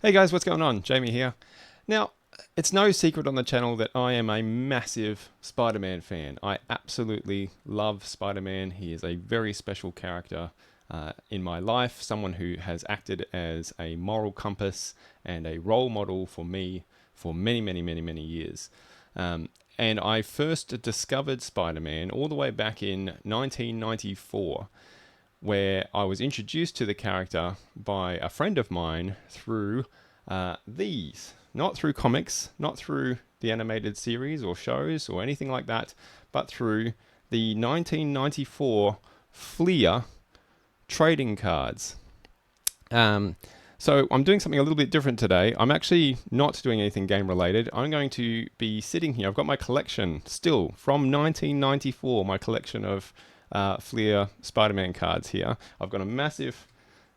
Hey guys, what's going on? Jamie here. Now, it's no secret on the channel that I am a massive Spider-Man fan. I absolutely love Spider-Man. He is a very special character in my life, someone who has acted as a moral compass and a role model for me for many, many, many, many years. And I first discovered Spider-Man all the way back in 1994, where I was introduced to the character by a friend of mine through these. Not through comics, not through the animated series or shows or anything like that, but through the 1994 Fleer trading cards. Um, so I'm doing something a little bit different today. I'm actually not doing anything game related. I'm going to be sitting here. I've got my collection still from 1994, my collection of Fleer Spider-Man cards here. I've got a massive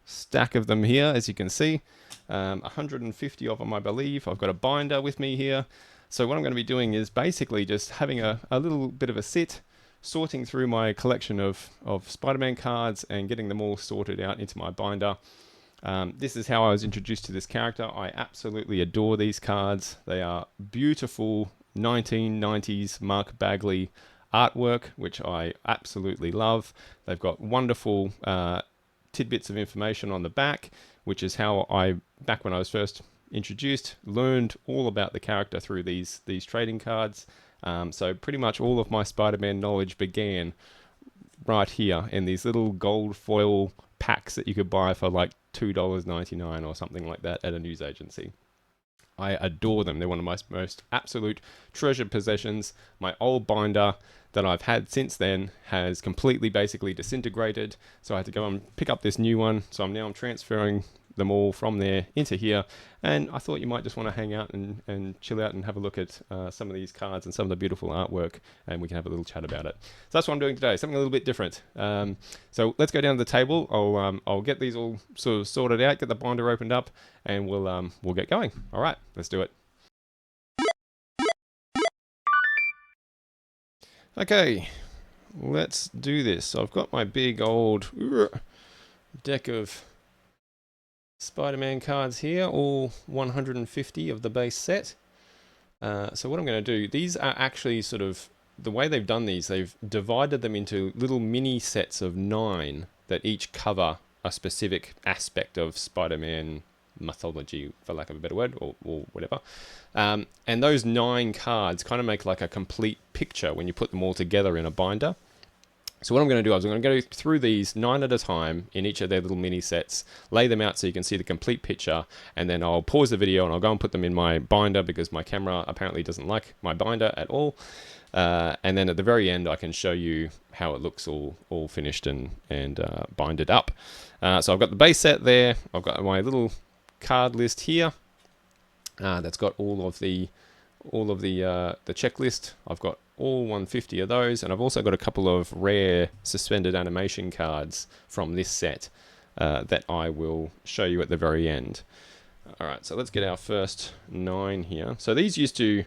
stack of them here, as you can see. 150 of them, I believe. I've got a binder with me here. So what I'm going to be doing is basically just having a little bit of a sit, sorting through my collection of Spider-Man cards and getting them all sorted out into my binder. This is how I was introduced to this character. I absolutely adore these cards. They are beautiful 1990s Mark Bagley artwork, which I absolutely love. They've got wonderful tidbits of information on the back, which is how I, back when I was first introduced, learned all about the character through these trading cards. So pretty much all of my Spider-Man knowledge began right here in these little gold foil packs that you could buy for like $2.99 or something like that at a news agency. I adore them. They're one of my most absolute treasured possessions. My old binder that I've had since then has completely basically disintegrated. So I had to go and pick up this new one. So I'm transferring them all from there into here. And I thought you might just want to hang out and chill out and have a look at some of these cards and some of the beautiful artwork, and we can have a little chat about it. So that's what I'm doing today, something a little bit different. So let's go down to the table. I'll get these all sort of sorted out, get the binder opened up, and we'll get going. All right, let's do it. Okay, let's do this. So I've got my big old deck of Spider-Man cards here, all 150 of the base set. So what I'm going to do, these are actually sort of, the way they've done these, they've divided them into little mini sets of 9 that each cover a specific aspect of Spider-Man mythology, for lack of a better word, or whatever. And those 9 cards kind of make like a complete picture when you put them all together in a binder. So what I'm going to do is I'm going to go through these 9 at a time in each of their little mini sets, lay them out so you can see the complete picture, and then I'll pause the video and I'll go and put them in my binder because my camera apparently doesn't like my binder at all. And then at the very end I can show you how it looks all finished and binded up. So I've got the base set there. I've got my little card list here that's got all of the checklist. I've got all 150 of those, and I've also got a couple of rare suspended animation cards from this set that I will show you at the very end. Alright, so let's get our first 9 here. So these used to,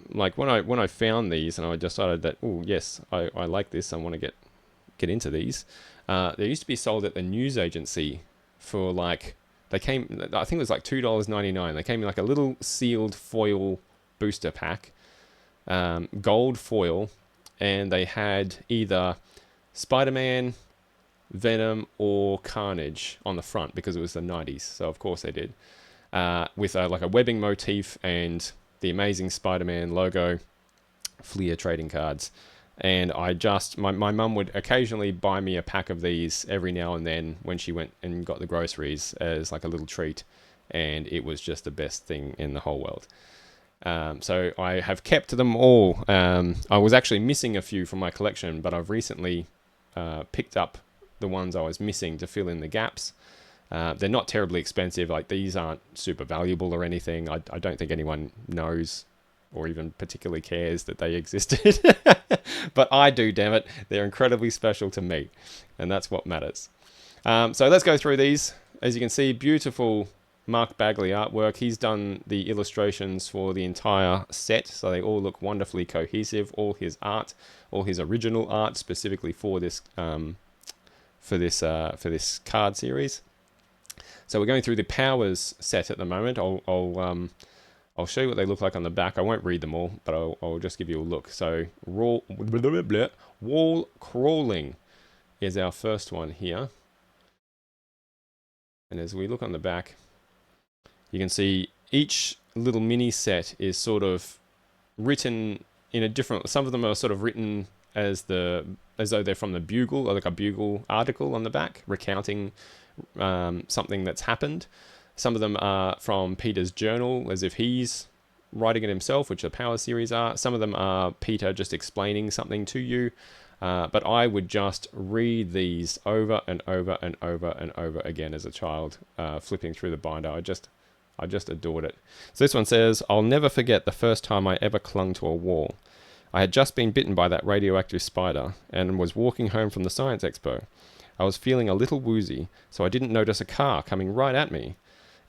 like when I found these and I decided that, oh yes, I like this, I want to get into these, they used to be sold at the news agency for like, they came, I think it was like $2.99. They came in like a little sealed foil booster pack, gold foil, and they had either Spider-Man, Venom, or Carnage on the front because it was the 90s. So of course they did, with like a webbing motif and the Amazing Spider-Man logo, Fleer trading cards. And I just, my mum would occasionally buy me a pack of these every now and then when she went and got the groceries as like a little treat, and it was just the best thing in the whole world. So I have kept them all. I was actually missing a few from my collection, but I've recently picked up the ones I was missing to fill in the gaps. They're not terribly expensive, like these aren't super valuable or anything. I don't think anyone knows or even particularly cares that they existed. But I do, damn it. They're incredibly special to me, and that's what matters. So let's go through these. As you can see, beautiful Mark Bagley artwork. He's done the illustrations for the entire set, so they all look wonderfully cohesive. All his art, all his original art, specifically for this card series. So we're going through the powers set at the moment. I'll show you what they look like on the back. I won't read them all, but I'll just give you a look. So wall crawling is our first one here. And as we look on the back, you can see each little mini set is sort of written in a different, some of them are sort of written as though they're from the Bugle, or like a Bugle article on the back recounting something that's happened. Some of them are from Peter's journal, as if he's writing it himself, which the Power series are. Some of them are Peter just explaining something to you. But I would just read these over and over and over and over again as a child, flipping through the binder. I just adored it. So this one says, I'll never forget the first time I ever clung to a wall. I had just been bitten by that radioactive spider and was walking home from the science expo. I was feeling a little woozy, so I didn't notice a car coming right at me.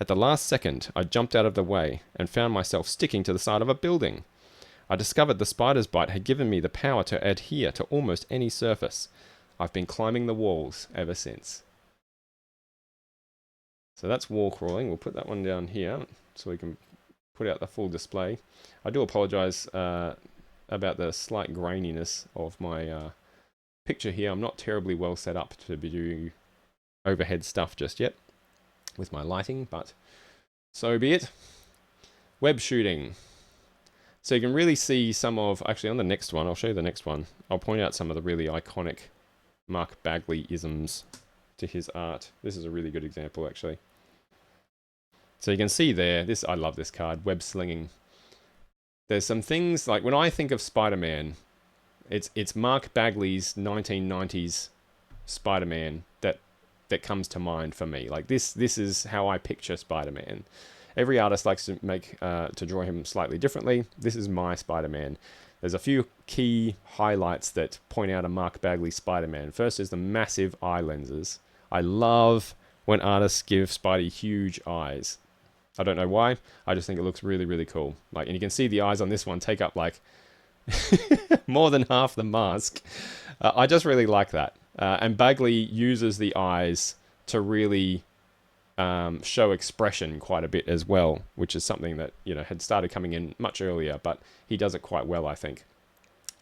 At the last second, I jumped out of the way and found myself sticking to the side of a building. I discovered the spider's bite had given me the power to adhere to almost any surface. I've been climbing the walls ever since. So that's wall crawling. We'll put that one down here so we can put out the full display. I do apologize about the slight graininess of my picture here. I'm not terribly well set up to be doing overhead stuff just yet with my lighting, but so be it. Web shooting. So you can really see some of, actually on the next one, I'll show you the next one. I'll point out some of the really iconic Mark Bagley-isms to his art. This is a really good example, actually. So you can see there, I love this card, web slinging. There's some things, like when I think of Spider-Man, it's Mark Bagley's 1990s Spider-Man that comes to mind for me. Like this is how I picture Spider-Man. Every artist likes to to draw him slightly differently. This is my Spider-Man. There's a few key highlights that point out a Mark Bagley Spider-Man. First is the massive eye lenses. I love when artists give Spidey huge eyes. I don't know why. I just think it looks really, really cool. And you can see the eyes on this one take up like more than half the mask. I just really like that. And Bagley uses the eyes to really show expression quite a bit as well, which is something that had started coming in much earlier, but he does it quite well, I think,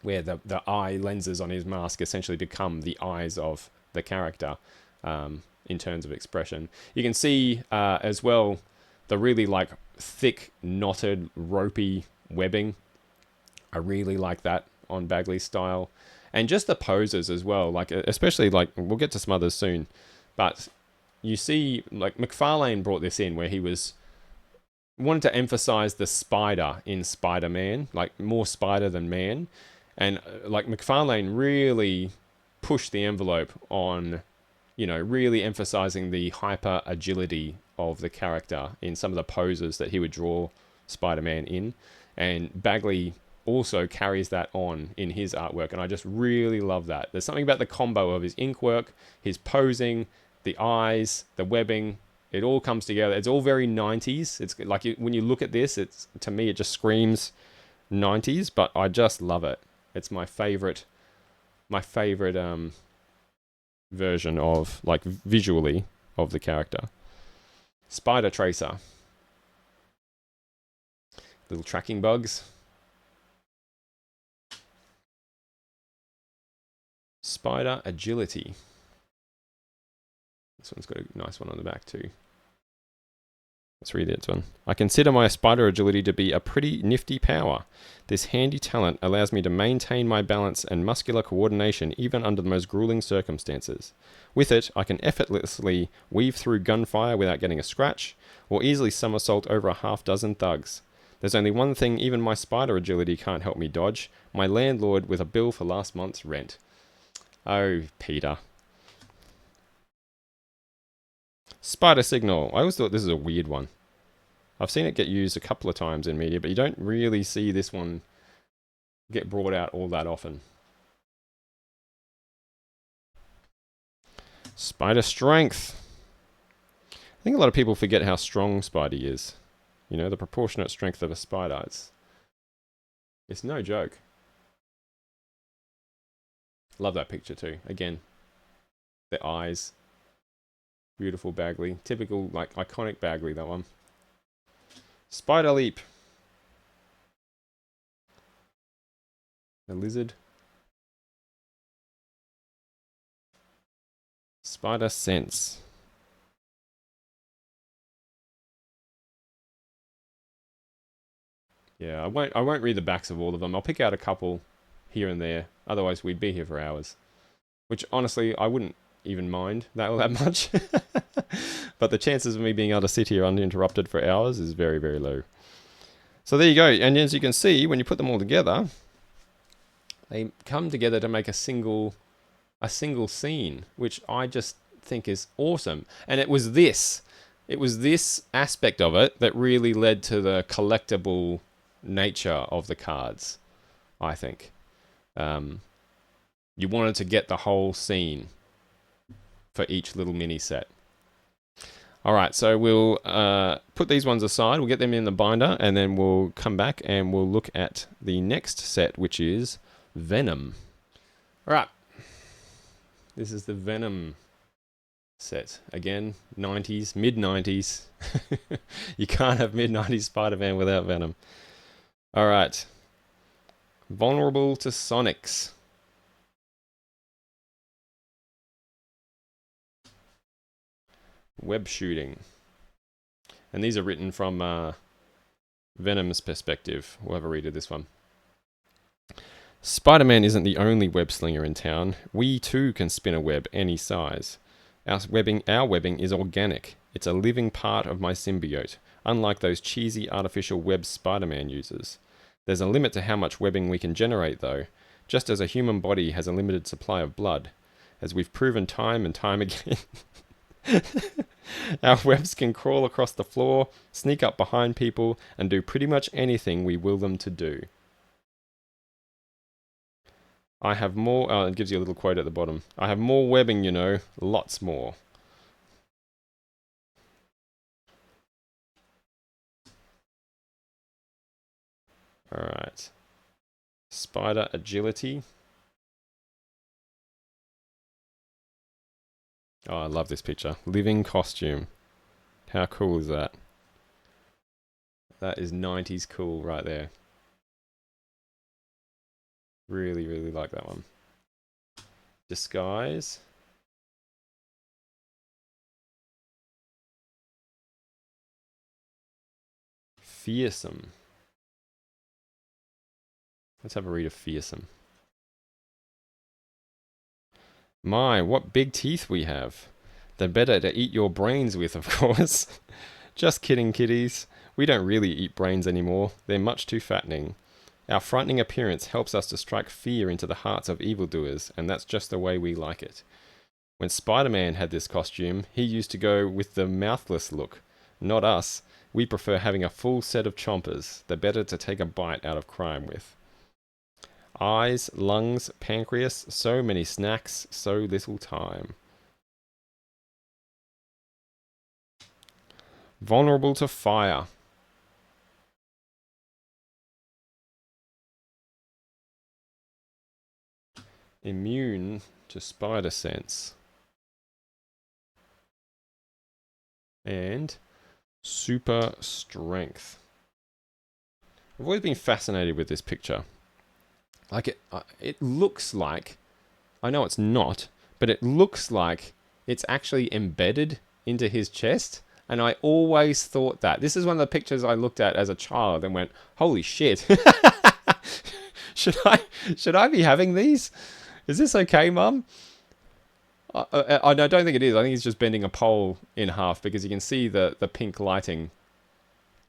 where the eye lenses on his mask essentially become the eyes of the character in terms of expression. You can see as well the really thick, knotted, ropey webbing. I really like that on Bagley's style. And just the poses as well, especially we'll get to some others soon, but you see, McFarlane brought this in where he wanted to emphasize the spider in Spider-Man, more spider than man. And McFarlane really pushed the envelope on, really emphasizing the hyper agility of the character in some of the poses that he would draw Spider-Man in. And Bagley also carries that on in his artwork, and I just really love that. There's something about the combo of his ink work, his posing, the eyes, the webbing. It all comes together. It's all very 90s. It's when you look at this, to me it just screams 90s, but I just love it. It's my favorite version of visually of the character. Spider Tracer. Little tracking bugs. Spider Agility. This one's got a nice one on the back too. Let's read this one. I consider my spider agility to be a pretty nifty power. This handy talent allows me to maintain my balance and muscular coordination even under the most grueling circumstances. With it, I can effortlessly weave through gunfire without getting a scratch, or easily somersault over a half-dozen thugs. There's only one thing even my spider agility can't help me dodge: my landlord with a bill for last month's rent. Oh, Peter. Spider Signal. I always thought this is a weird one. I've seen it get used a couple of times in media, but you don't really see this one get brought out all that often. Spider Strength. I think a lot of people forget how strong Spidey is. The proportionate strength of a spider. It's no joke. Love that picture too. Again, the eyes. Beautiful Bagley. Typical, like, iconic Bagley, that one. Spider Leap. The lizard. Spider Sense. Yeah, I won't read the backs of all of them. I'll pick out a couple here and there. Otherwise, we'd be here for hours. Which, honestly, I wouldn't even mind that all that much. But the chances of me being able to sit here uninterrupted for hours is very, very low. So there you go. And as you can see, when you put them all together, they come together to make a single scene, which I just think is awesome. And it was this aspect of it that really led to the collectible nature of the cards, I think. You wanted to get the whole scene for each little mini set. All right, so we'll put these ones aside. We'll get them in the binder, and then we'll come back and we'll look at the next set, which is Venom. All right. This is the Venom set. Again, 90s, mid-90s. You can't have mid-90s Spider-Man without Venom. All right. Vulnerable to Sonics. Web shooting. And these are written from Venom's perspective. We'll have a read of this one. Spider-Man isn't the only web slinger in town. We too can spin a web any size. Our webbing is organic. It's a living part of my symbiote, unlike those cheesy artificial webs Spider-Man uses. There's a limit to how much webbing we can generate though, just as a human body has a limited supply of blood. As we've proven time and time again, our webs can crawl across the floor, sneak up behind people, and do pretty much anything we will them to do. I have more, it gives you a little quote at the bottom. I have more webbing, you know, lots more. Alright. Spider agility. Oh, I love this picture. Living costume. How cool is that? That is 90s cool right there. Really, really like that one. Disguise. Fearsome. Let's have a read of Fearsome. My, what big teeth we have. They're better to eat your brains with, of course. Just kidding, kiddies. We don't really eat brains anymore. They're much too fattening. Our frightening appearance helps us to strike fear into the hearts of evildoers, and that's just the way we like it. When Spider-Man had this costume, he used to go with the mouthless look. Not us. We prefer having a full set of chompers. They're better to take a bite out of crime with. Eyes, lungs, pancreas, so many snacks, so little time. Vulnerable to fire. Immune to spider sense. And super strength. I've always been fascinated with this picture. Like it looks like, I know it's not, but it looks like it's actually embedded into his chest. And I always thought that. This is one of the pictures I looked at as a child and went, holy shit. Should I be having these? Is this okay, Mum? I don't think it is. I think he's just bending a pole in half because you can see the pink lighting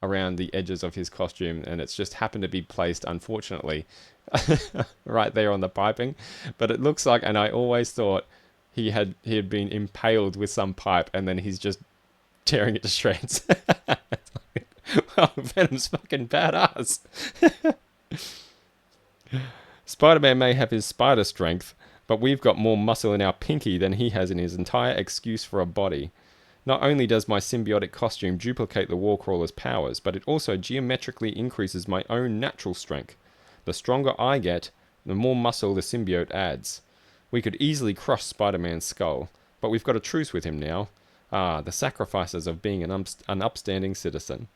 around the edges of his costume, and it's just happened to be placed, unfortunately, right there on the piping. But it looks like, and I always thought he had been impaled with some pipe, and then he's just tearing it to shreds. Well, Venom's fucking badass. Spider-Man may have his spider strength, but we've got more muscle in our pinky than he has in his entire excuse for a body. Not only does my symbiotic costume duplicate the Warcrawler's powers, but it also geometrically increases my own natural strength. The stronger I get, the more muscle the symbiote adds. We could easily crush Spider-Man's skull, but we've got a truce with him now. Ah, the sacrifices of being an upstanding citizen.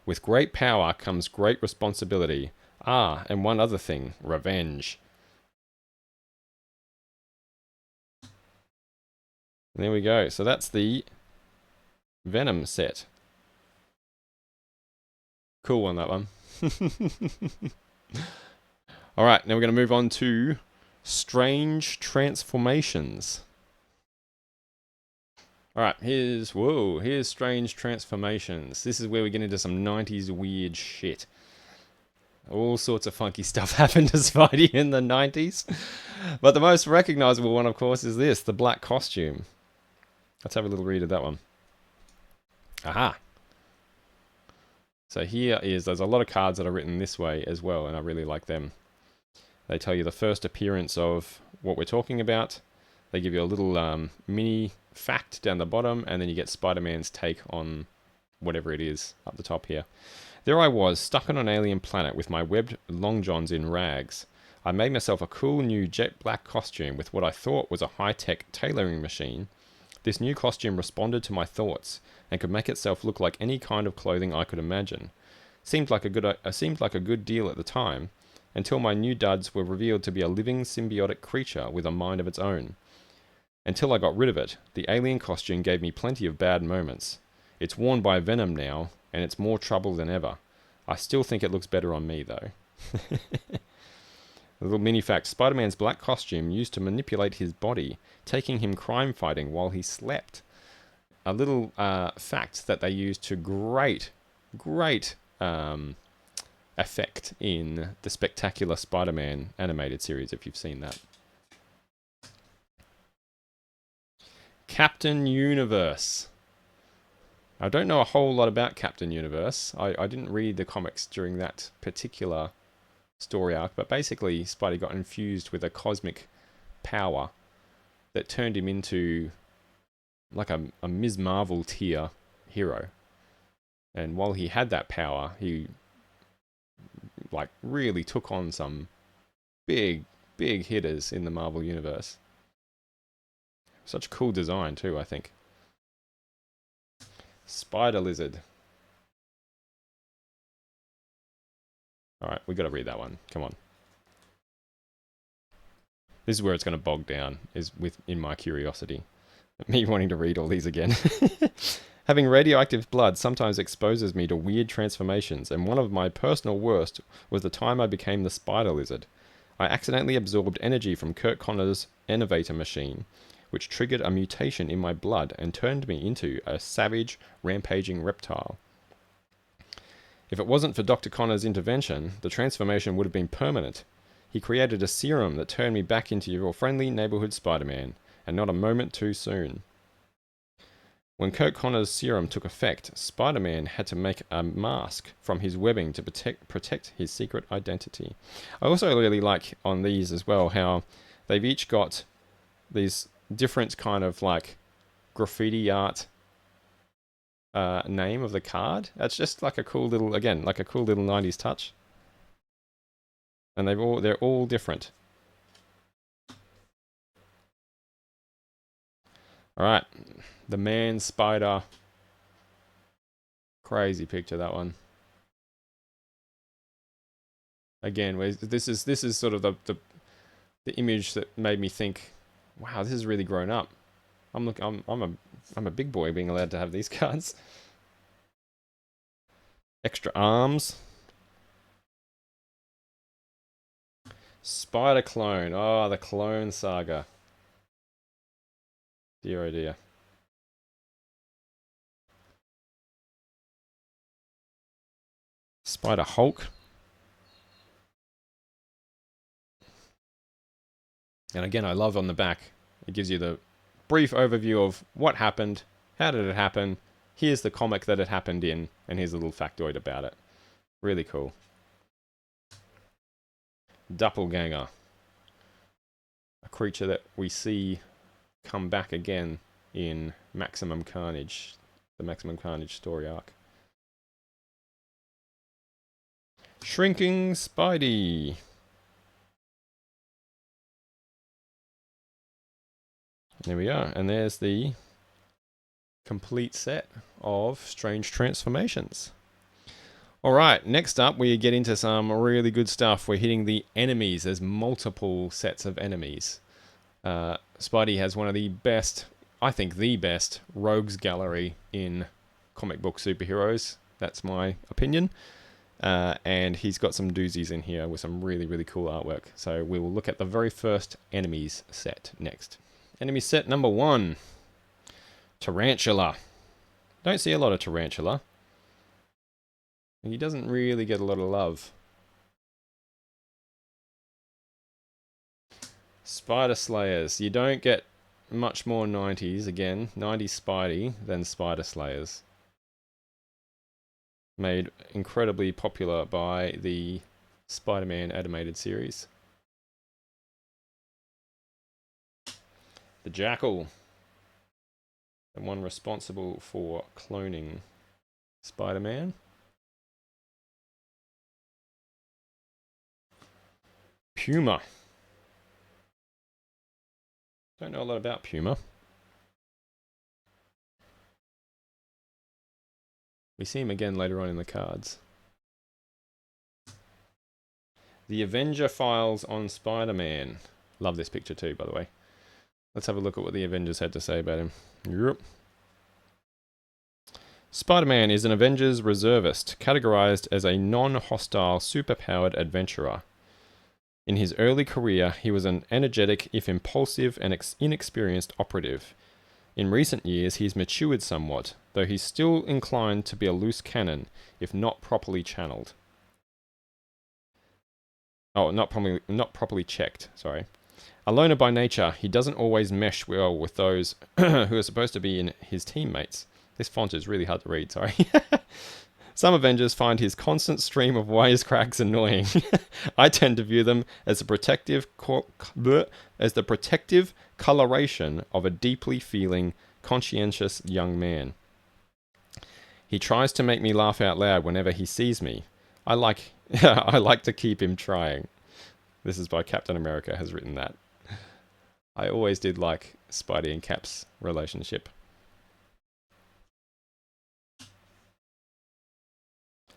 With great power comes great responsibility. Ah, and one other thing, revenge. And there we go. So that's the Venom set. Cool one, that one. Alright, now we're going to move on to Strange Transformations. Alright, here's Strange Transformations. This is where we get into some 90s weird shit. All sorts of funky stuff happened to Spidey in the 90s. But the most recognizable one, of course, is this, the black costume. Let's have a little read of that one. Aha! So there's a lot of cards that are written this way as well, and I really like them. They tell you the first appearance of what we're talking about. They give you a little mini fact down the bottom, and then you get Spider-Man's take on whatever it is up the top here. There I was, stuck on an alien planet with my webbed long johns in rags. I made myself a cool new jet black costume with what I thought was a high-tech tailoring machine. This new costume responded to my thoughts and could make itself look like any kind of clothing I could imagine. Seemed like a good deal at the time, until my new duds were revealed to be a living symbiotic creature with a mind of its own. Until I got rid of it, the alien costume gave me plenty of bad moments. It's worn by Venom now, and it's more trouble than ever. I still think it looks better on me, though. A little mini fact, Spider-Man's black costume used to manipulate his body, taking him crime fighting while he slept. A little fact that they used to great effect in the Spectacular Spider-Man animated series, if you've seen that. Captain Universe. I don't know a whole lot about Captain Universe. I didn't read the comics during that particular story arc, but basically Spidey got infused with a cosmic power that turned him into like a Ms. Marvel tier hero. And while he had that power, he like really took on some big hitters in the Marvel universe. Such cool design too, I think. Spider Lizard. Alright, we gotta read that one. Come on. This is where it's gonna bog down, is in my curiosity. Me wanting to read all these again. Having radioactive blood sometimes exposes me to weird transformations, and one of my personal worst was the time I became the Spider Lizard. I accidentally absorbed energy from Kurt Connor's Innovator machine, which triggered a mutation in my blood and turned me into a savage, rampaging reptile. If it wasn't for Dr. Connor's intervention, the transformation would have been permanent. He created a serum that turned me back into your friendly neighborhood Spider-Man, and not a moment too soon. When Kurt Connor's serum took effect, Spider-Man had to make a mask from his webbing to protect his secret identity. I also really like on these as well how they've each got these different kind of like graffiti art name of the card. That's just like a cool little, again, like a cool little 90s touch. And they're all different. Alright, the Man Spider. Crazy picture, that one. Again, this is sort of the image that made me think, wow, this is really grown up. I'm a big boy being allowed to have these cards. Extra arms. Spider Clone. Oh, the Clone Saga. Dear oh dear. Spider Hulk. And again, I love on the back, it gives you the brief overview of what happened, how did it happen, here's the comic that it happened in, and here's a little factoid about it. Really cool. Doppelganger. A creature that we see come back again in Maximum Carnage, the Maximum Carnage story arc. Shrinking Spidey. There we are, and there's the complete set of Strange Transformations. All right, next up we get into some really good stuff. We're hitting the enemies. There's multiple sets of enemies. Spidey has one of the best, I think the best, rogues gallery in comic book superheroes. That's my opinion. And he's got some doozies in here with some really, really cool artwork. So we will look at the very first enemies set next. Enemy set number 1. Tarantula. Don't see a lot of Tarantula. And he doesn't really get a lot of love. Spider Slayers. You don't get much more 90s, again, 90s Spidey than Spider Slayers. Made incredibly popular by the Spider-Man animated series. The Jackal. The one responsible for cloning Spider-Man. Puma. Don't know a lot about Puma. We see him again later on in the cards. The Avenger Files on Spider-Man. Love this picture too, by the way. Let's have a look at what the Avengers had to say about him. Yep. Spider-Man is an Avengers reservist, categorized as a non-hostile, superpowered adventurer. In his early career, he was an energetic, if impulsive, and inexperienced operative. In recent years, he's matured somewhat, though he's still inclined to be a loose cannon, if not properly channeled. Oh, not properly checked, sorry. A loner by nature, he doesn't always mesh well with those who are supposed to be his teammates. This font is really hard to read, sorry. Some Avengers find his constant stream of wisecracks annoying. I tend to view them as the protective coloration of a deeply feeling, conscientious young man. He tries to make me laugh out loud whenever he sees me. I like to keep him trying. This is by Captain America has written that. I always did like Spidey and Cap's relationship.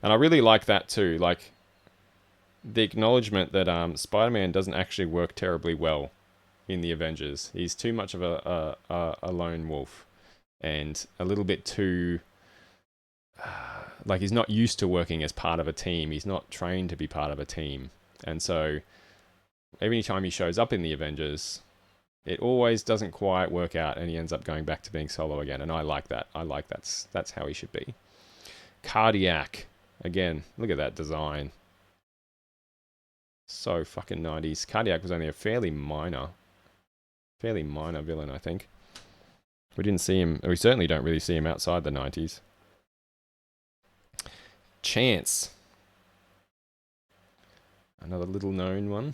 And I really like that too, like the acknowledgement that Spider-Man doesn't actually work terribly well in the Avengers. He's too much of a lone wolf and a little bit too... like he's not used to working as part of a team. He's not trained to be part of a team. And so every time he shows up in the Avengers, it always doesn't quite work out and he ends up going back to being solo again. And I like that. I like that's how he should be. Cardiac. Again, look at that design. So fucking 90s. Cardiac was only a fairly minor villain, I think. We didn't see him, we certainly don't really see him outside the 90s. Chance. Another little known one.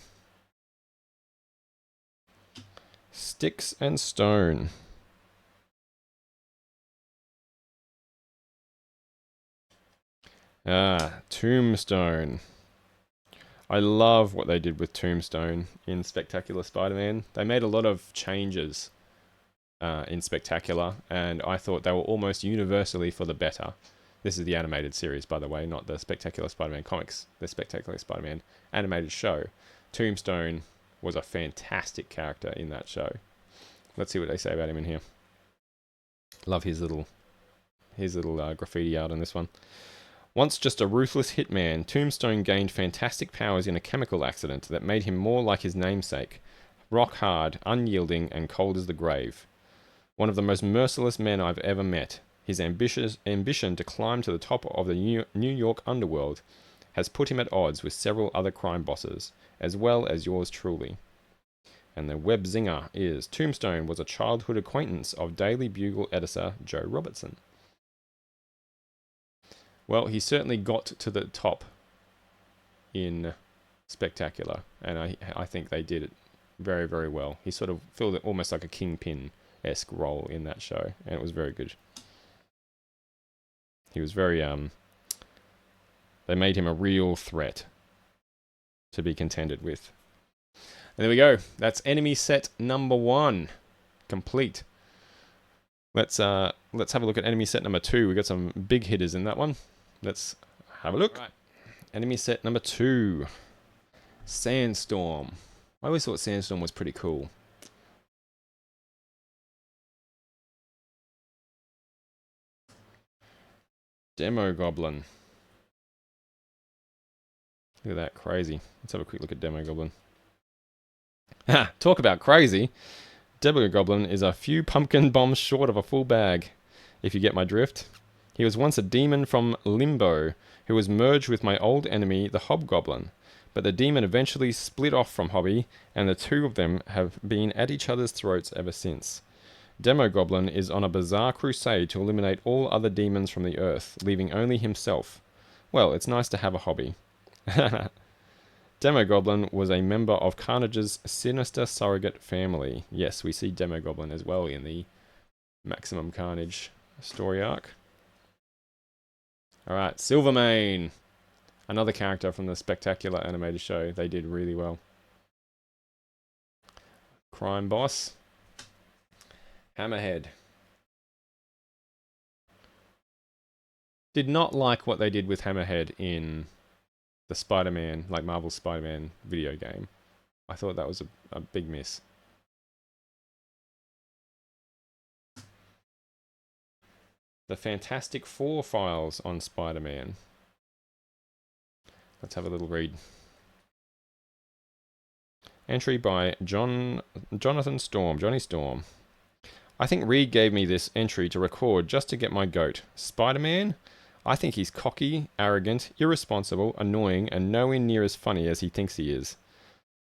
Sticks and Stone. Tombstone. I love what they did with Tombstone in Spectacular Spider-Man. They made a lot of changes in Spectacular, and I thought they were almost universally for the better. This is the animated series, by the way, not the Spectacular Spider-Man comics. The Spectacular Spider-Man animated show. Tombstone was a fantastic character in that show. Let's see what they say about him in here. Love his little graffiti art on this one. Once just a ruthless hitman, Tombstone gained fantastic powers in a chemical accident that made him more like his namesake, rock hard, unyielding, and cold as the grave. One of the most merciless men I've ever met, his ambition to climb to the top of the New York underworld has put him at odds with several other crime bosses, as well as yours truly. And the web zinger is, Tombstone was a childhood acquaintance of Daily Bugle editor Joe Robertson. Well, he certainly got to the top in Spectacular, and I think they did it very, very well. He sort of filled it almost like a Kingpin-esque role in that show, and it was very good. He was very, they made him a real threat to be contended with. And there we go. That's enemy set number 1. Complete. Let's have a look at enemy set number 2. We got some big hitters in that one. Let's have a look. Right. Enemy set number 2. Sandstorm. I always thought Sandstorm was pretty cool. Demogoblin. Look at that, crazy. Let's have a quick look at Demogoblin. Ha! Talk about crazy. Demogoblin is a few pumpkin bombs short of a full bag, if you get my drift. He was once a demon from Limbo, who was merged with my old enemy, the Hobgoblin. But the demon eventually split off from Hobby, and the two of them have been at each other's throats ever since. Demogoblin is on a bizarre crusade to eliminate all other demons from the earth, leaving only himself. Well, it's nice to have a hobby. Demogoblin was a member of Carnage's sinister surrogate family. Yes, we see Demogoblin as well in the Maximum Carnage story arc. Alright, Silvermane. Another character from the Spectacular animated show. They did really well. Crime Boss. Hammerhead. Did not like what they did with Hammerhead in the Spider-Man, like Marvel's Spider-Man video game. I thought that was a big miss. The Fantastic Four files on Spider-Man. Let's have a little read. Entry by Jonathan Storm, Johnny Storm. I think Reed gave me this entry to record just to get my goat. Spider-Man? I think he's cocky, arrogant, irresponsible, annoying, and nowhere near as funny as he thinks he is.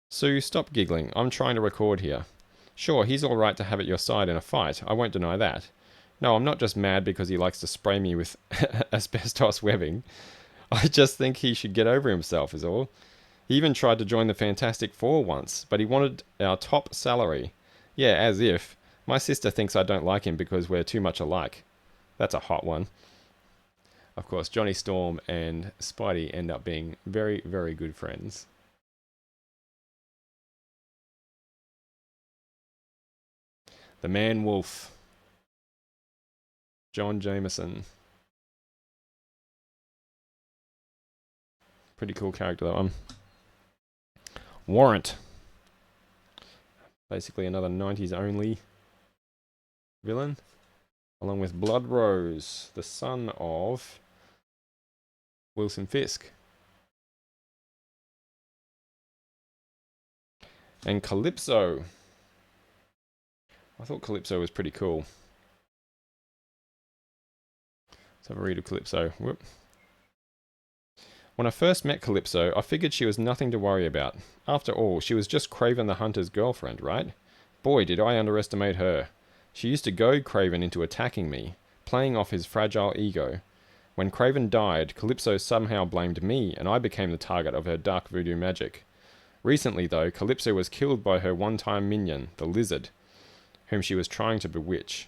Sue, stop giggling. I'm trying to record here. Sure, he's alright to have at your side in a fight. I won't deny that. No, I'm not just mad because he likes to spray me with asbestos webbing. I just think he should get over himself is all. He even tried to join the Fantastic Four once, but he wanted our top salary. Yeah, as if. My sister thinks I don't like him because we're too much alike. That's a hot one. Of course, Johnny Storm and Spidey end up being very, very good friends. The Man Wolf. John Jameson. Pretty cool character, that one. Warrant. Basically another 90s only villain. Along with Blood Rose, the son of Wilson Fisk. And Calypso. I thought Calypso was pretty cool. Let's have a read of Calypso. Whoop. When I first met Calypso, I figured she was nothing to worry about. After all, she was just Kraven the Hunter's girlfriend, right? Boy, did I underestimate her. She used to goad Kraven into attacking me, playing off his fragile ego. When Kraven died, Calypso somehow blamed me, and I became the target of her dark voodoo magic. Recently, though, Calypso was killed by her one-time minion, the Lizard, whom she was trying to bewitch.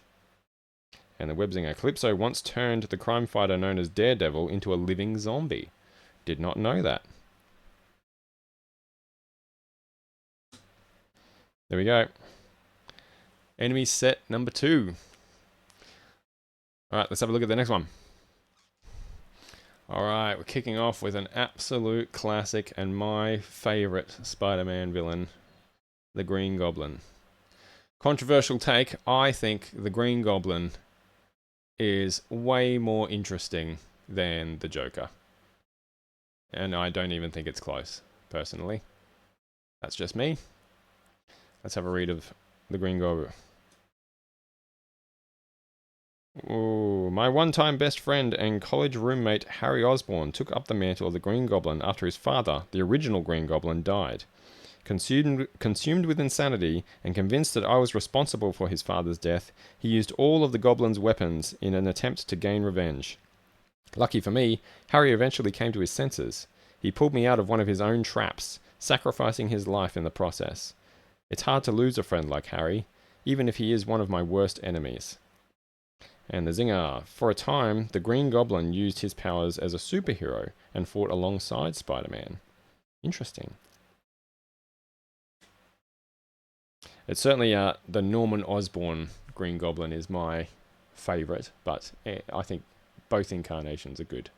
And the Webzinger, Calypso once turned the crime fighter known as Daredevil into a living zombie. Did not know that. There we go. Enemy set number 2. Alright, let's have a look at the next one. Alright, we're kicking off with an absolute classic and my favourite Spider-Man villain, the Green Goblin. Controversial take, I think the Green Goblin is way more interesting than the Joker. And I don't even think it's close, personally. That's just me. Let's have a read of the Green Goblin. Ooh, my one-time best friend and college roommate Harry Osborn took up the mantle of the Green Goblin after his father, the original Green Goblin, died. Consumed with insanity and convinced that I was responsible for his father's death, he used all of the Goblin's weapons in an attempt to gain revenge. Lucky for me, Harry eventually came to his senses. He pulled me out of one of his own traps, sacrificing his life in the process. It's hard to lose a friend like Harry, even if he is one of my worst enemies. And the zinger. For a time, the Green Goblin used his powers as a superhero and fought alongside Spider-Man. Interesting. It's certainly the Norman Osborn Green Goblin is my favorite, but I think both incarnations are good.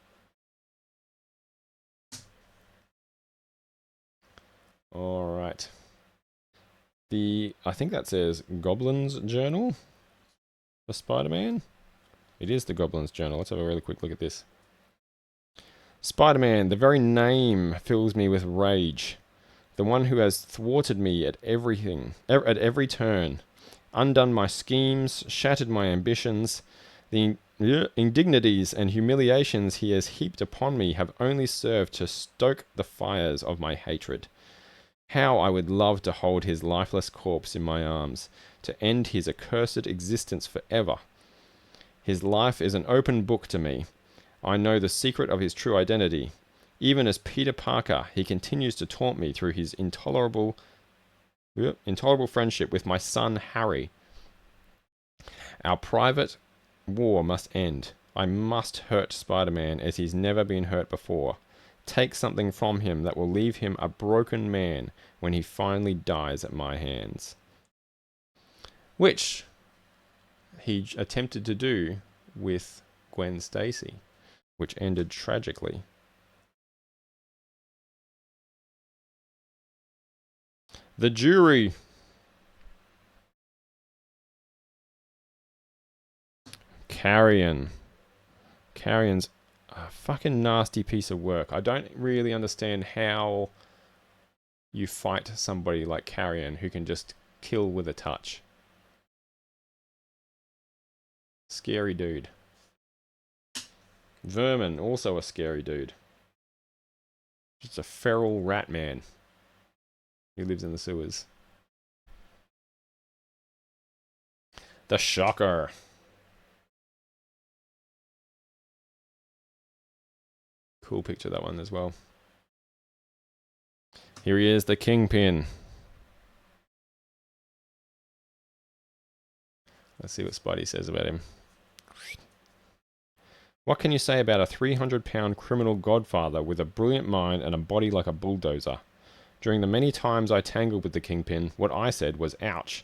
All right. I think that says Goblin's Journal for Spider-Man. It is the Goblin's Journal. Let's have a really quick look at this. Spider-Man, the very name fills me with rage. The one who has thwarted me at everything, at every turn, undone my schemes, shattered my ambitions. The indignities and humiliations he has heaped upon me have only served to stoke the fires of my hatred. How I would love to hold his lifeless corpse in my arms, to end his accursed existence forever. His life is an open book to me. I know the secret of his true identity. Even as Peter Parker, he continues to taunt me through his intolerable friendship with my son Harry. Our private war must end. I must hurt Spider-Man as he's never been hurt before. Take something from him that will leave him a broken man when he finally dies at my hands. Which he attempted to do with Gwen Stacy, which ended tragically. The Jury. Carrion. Carrion's a fucking nasty piece of work. I don't really understand how you fight somebody like Carrion who can just kill with a touch. Scary dude. Vermin, also a scary dude. Just a feral rat man who lives in the sewers. The Shocker. Cool picture, that one as well. Here he is, the Kingpin. Let's see what Spidey says about him. What can you say about a 300-pound criminal godfather with a brilliant mind and a body like a bulldozer? During the many times I tangled with the Kingpin, what I said was, ouch.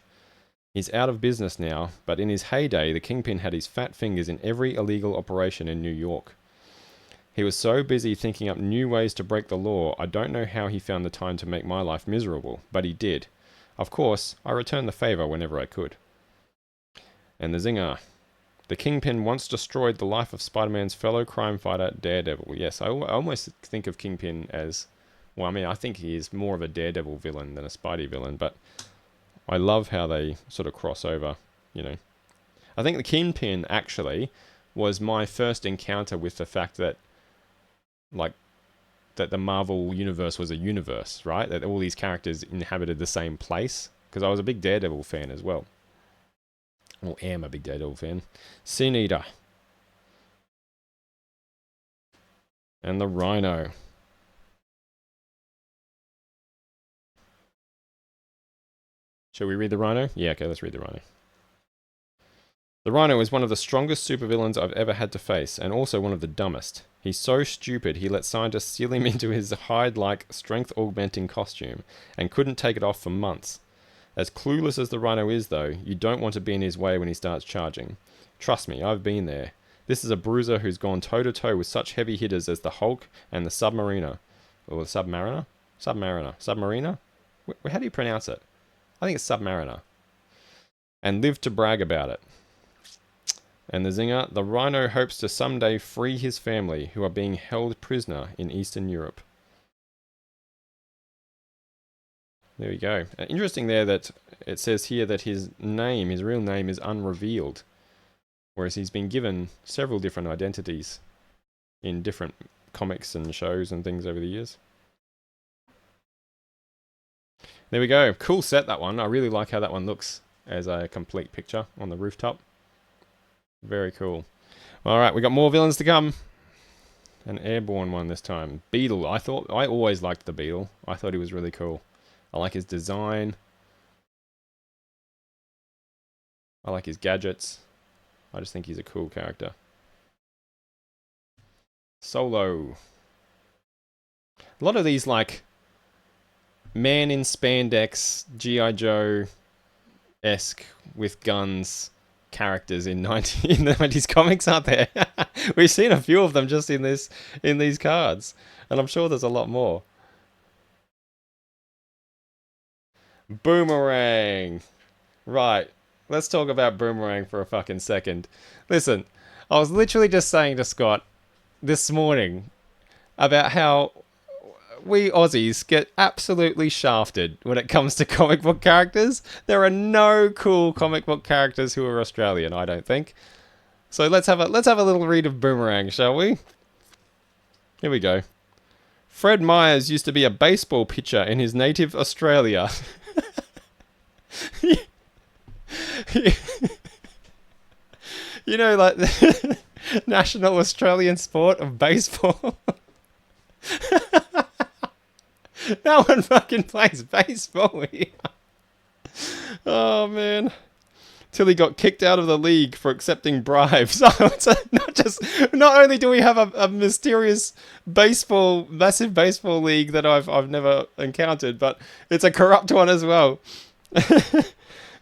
He's out of business now, but in his heyday, the Kingpin had his fat fingers in every illegal operation in New York. He was so busy thinking up new ways to break the law, I don't know how he found the time to make my life miserable, but he did. Of course, I returned the favor whenever I could. And the zinger. The Kingpin once destroyed the life of Spider-Man's fellow crime fighter, Daredevil. Yes, I almost think of Kingpin as... Well, I mean, I think he is more of a Daredevil villain than a Spidey villain, but I love how they sort of cross over, you know. I think the Kingpin, actually, was my first encounter with the fact that, like, that the Marvel universe was a universe, right? That all these characters inhabited the same place. Because I was a big Daredevil fan as well. Or am a big Daredevil fan. Sin Eater. And the Rhino. Shall we read the Rhino? Yeah, okay, let's read the Rhino. The Rhino is one of the strongest supervillains I've ever had to face, and also one of the dumbest. He's so stupid he let scientists seal him into his hide-like, strength-augmenting costume, and couldn't take it off for months. As clueless as the Rhino is, though, you don't want to be in his way when he starts charging. Trust me, I've been there. This is a bruiser who's gone toe-to-toe with such heavy hitters as the Hulk and the Submariner. Or the Submariner? Submariner? How do you pronounce it? I think it's Submariner. And lived to brag about it. And the zinger, the Rhino hopes to someday free his family, who are being held prisoner in Eastern Europe. There we go. Interesting there that it says here that his real name is unrevealed. Whereas he's been given several different identities in different comics and shows and things over the years. There we go. Cool set, that one. I really like how that one looks as a complete picture on the rooftop. Very cool. Alright, we got more villains to come. An airborne one this time. Beetle. I always liked the Beetle. I thought he was really cool. I like his design. I like his gadgets. I just think he's a cool character. Solo. A lot of these, like, man in spandex, G.I. Joe-esque with guns characters in in the 90s comics, aren't there? We've seen a few of them just in these cards, and I'm sure there's a lot more. Boomerang. Right. Let's talk about Boomerang for a fucking second. Listen, I was literally just saying to Scott this morning about how we Aussies get absolutely shafted when it comes to comic book characters. There are no cool comic book characters who are Australian, I don't think. So let's have a little read of Boomerang, shall we? Here we go. Fred Myers used to be a baseball pitcher in his native Australia. You know, like the national Australian sport of baseball. No one fucking plays baseball here. Oh, man. Till he got kicked out of the league for accepting bribes. Not only do we have a mysterious massive baseball league that I've never encountered, but it's a corrupt one as well.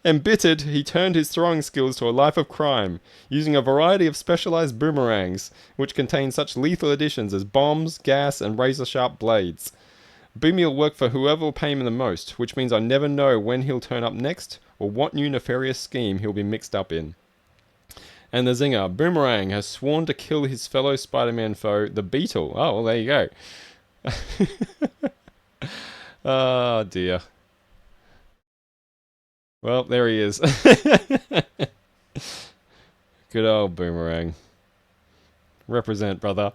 Embittered, he turned his throwing skills to a life of crime, using a variety of specialized boomerangs, which contain such lethal additions as bombs, gas, and razor-sharp blades. Boomy will work for whoever will pay him the most, which means I never know when he'll turn up next, or what new nefarious scheme he'll be mixed up in. And the zinger, Boomerang has sworn to kill his fellow Spider-Man foe, the Beetle. Oh, well, there you go. Oh, dear. Well, there he is. Good old Boomerang. Represent, brother.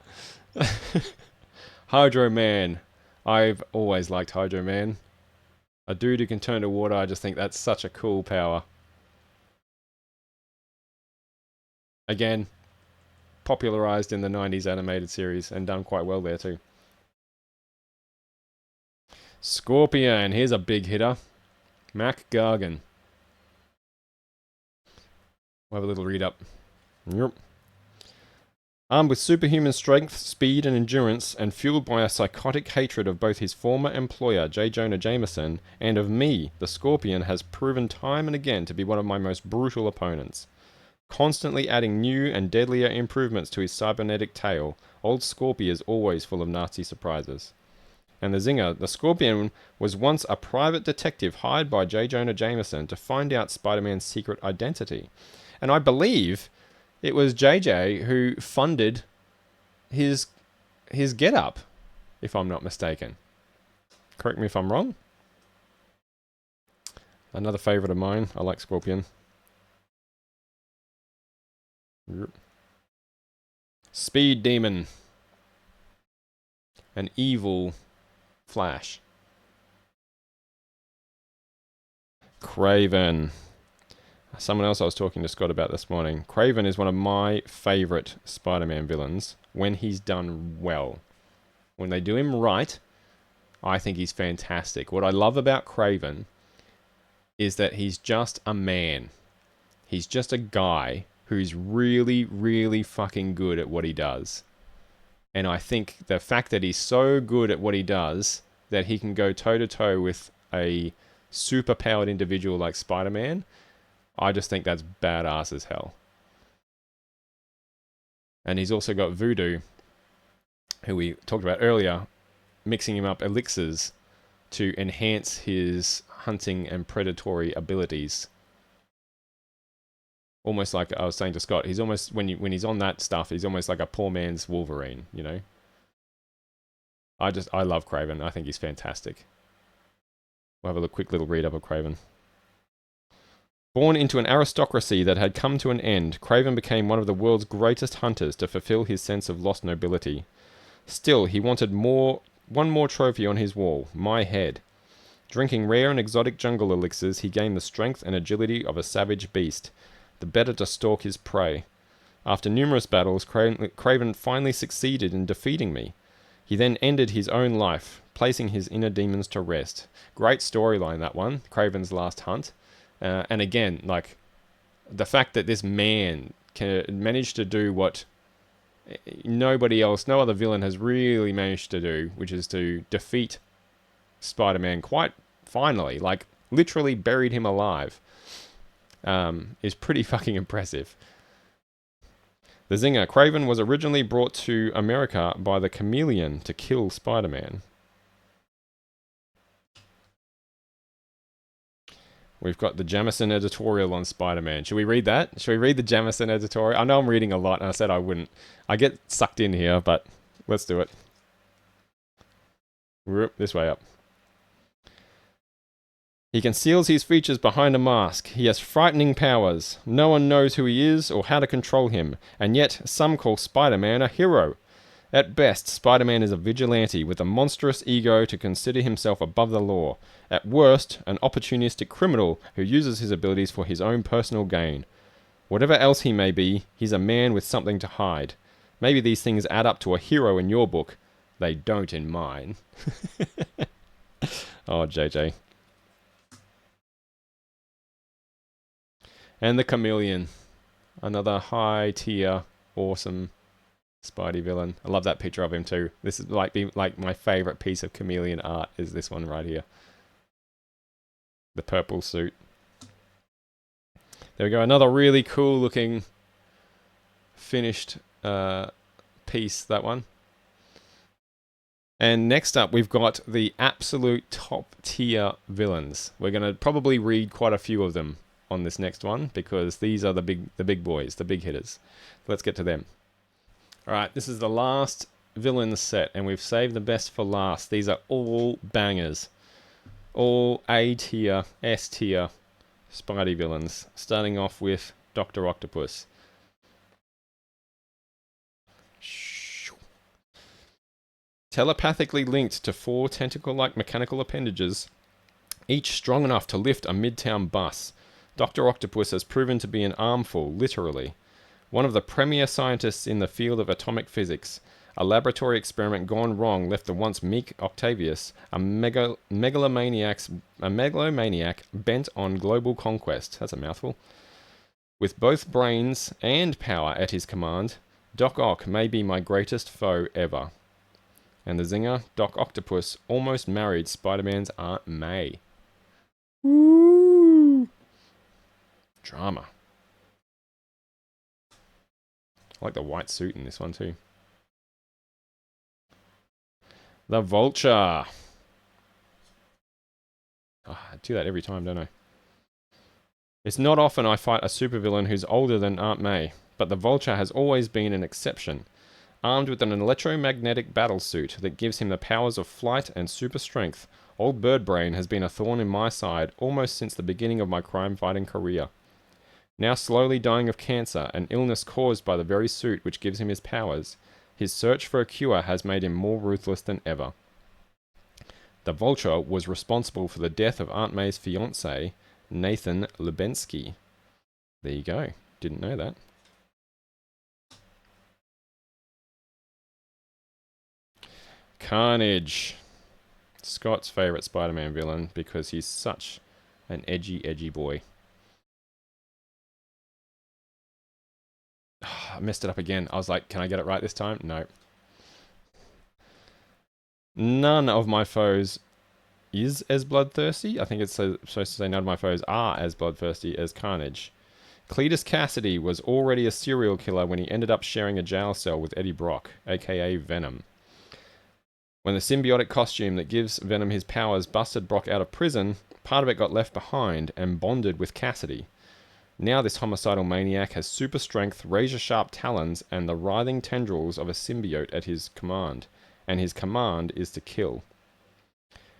Hydro Man. I've always liked Hydro Man. A dude who can turn to water, I just think that's such a cool power. Again, popularized in the 90s animated series and done quite well there too. Scorpion, here's a big hitter. Mac Gargan. We'll have a little read up. Yep. Armed with superhuman strength, speed, and endurance, and fueled by a psychotic hatred of both his former employer, J. Jonah Jameson, and of me, the Scorpion has proven time and again to be one of my most brutal opponents. Constantly adding new and deadlier improvements to his cybernetic tail, old Scorpion is always full of nasty surprises. And the zinger, the Scorpion was once a private detective hired by J. Jonah Jameson to find out Spider-Man's secret identity. And I believe it was JJ who funded his get-up, if I'm not mistaken. Correct me if I'm wrong. Another favourite of mine. I like Scorpion. Speed Demon. An evil Flash. Kraven. Someone else I was talking to Scott about this morning. Kraven is one of my favourite Spider-Man villains when he's done well. When they do him right, I think he's fantastic. What I love about Kraven is that he's just a man. He's just a guy who's really, really fucking good at what he does. And I think the fact that he's so good at what he does that he can go toe-to-toe with a super-powered individual like Spider-Man, I just think that's badass as hell. And he's also got Voodoo, who we talked about earlier, mixing him up elixirs to enhance his hunting and predatory abilities. Almost like I was saying to Scott, he's almost, when he's on that stuff, he's almost like a poor man's Wolverine, you know? I love Kraven. I think he's fantastic. We'll have a quick little read up of Kraven. Born into an aristocracy that had come to an end, Kraven became one of the world's greatest hunters to fulfill his sense of lost nobility. Still, he wanted one more trophy on his wall, my head. Drinking rare and exotic jungle elixirs, he gained the strength and agility of a savage beast, the better to stalk his prey. After numerous battles, Kraven finally succeeded in defeating me. He then ended his own life, placing his inner demons to rest. Great storyline, that one, Kraven's last hunt. And again, like, the fact that this man can manage to do what nobody else, no other villain has really managed to do, which is to defeat Spider-Man quite finally, like, literally buried him alive. is pretty fucking impressive. The Zinger. Kraven was originally brought to America by the Chameleon to kill Spider-Man. We've got the Jamison editorial on Spider-Man. Should we read that? Should we read the Jamison editorial? I know I'm reading a lot, and I said I wouldn't. I get sucked in here, but let's do it. This way up. He conceals his features behind a mask. He has frightening powers. No one knows who he is or how to control him, and yet some call Spider-Man a hero. At best, Spider-Man is a vigilante with a monstrous ego to consider himself above the law. At worst, an opportunistic criminal who uses his abilities for his own personal gain. Whatever else he may be, he's a man with something to hide. Maybe these things add up to a hero in your book. They don't in mine. Oh, JJ. And the Chameleon. Another high tier, awesome Spidey villain. I love that picture of him too. This is like my favorite piece of Chameleon art is this one right here. The purple suit. There we go. Another really cool looking finished piece, that one. And next up, we've got the absolute top tier villains. We're going to probably read quite a few of them on this next one because these are the big boys, the big hitters. Let's get to them. All right, this is the last villain set, and we've saved the best for last. These are all bangers. All A tier, S tier Spidey villains, starting off with Dr. Octopus. Telepathically linked to 4 tentacle-like mechanical appendages, each strong enough to lift a midtown bus, Dr. Octopus has proven to be an armful, literally. One of the premier scientists in the field of atomic physics, a laboratory experiment gone wrong left the once meek Octavius, a megalomaniac bent on global conquest. That's a mouthful. With both brains and power at his command, Doc Ock may be my greatest foe ever. And the zinger, Doc Octopus almost married Spider-Man's Aunt May. Woo! Drama. I like the white suit in this one too. The Vulture. Oh, I do that every time, don't I? It's not often I fight a supervillain who's older than Aunt May, but the Vulture has always been an exception. Armed with an electromagnetic battlesuit that gives him the powers of flight and super strength, Old Birdbrain has been a thorn in my side almost since the beginning of my crime-fighting career. Now slowly dying of cancer, an illness caused by the very suit which gives him his powers, his search for a cure has made him more ruthless than ever. The Vulture was responsible for the death of Aunt May's fiancé, Nathan Lubensky. There you go. Didn't know that. Carnage. Scott's favourite Spider-Man villain because he's such an edgy boy. I messed it up again. I was like, can I get it right this time? No. None of my foes is as bloodthirsty. I think it's supposed to say none of my foes are as bloodthirsty as Carnage. Cletus Cassidy was already a serial killer when he ended up sharing a jail cell with Eddie Brock, aka Venom. When the symbiotic costume that gives Venom his powers busted Brock out of prison, part of it got left behind and bonded with Cassidy. Now this homicidal maniac has super strength, razor-sharp talons, and the writhing tendrils of a symbiote at his command, and his command is to kill.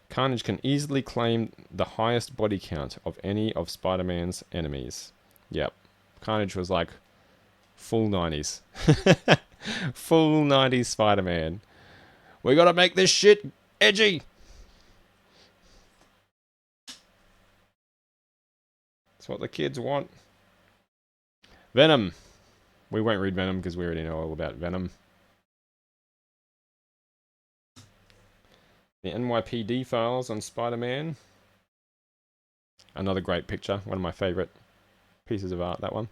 Carnage can easily claim the highest body count of any of Spider-Man's enemies. Yep, Carnage was like full 90s. Full 90s Spider-Man. We gotta make this shit edgy! That's what the kids want. Venom. We won't read Venom because we already know all about Venom. The NYPD files on Spider-Man. Another great picture. One of my favourite pieces of art, that one.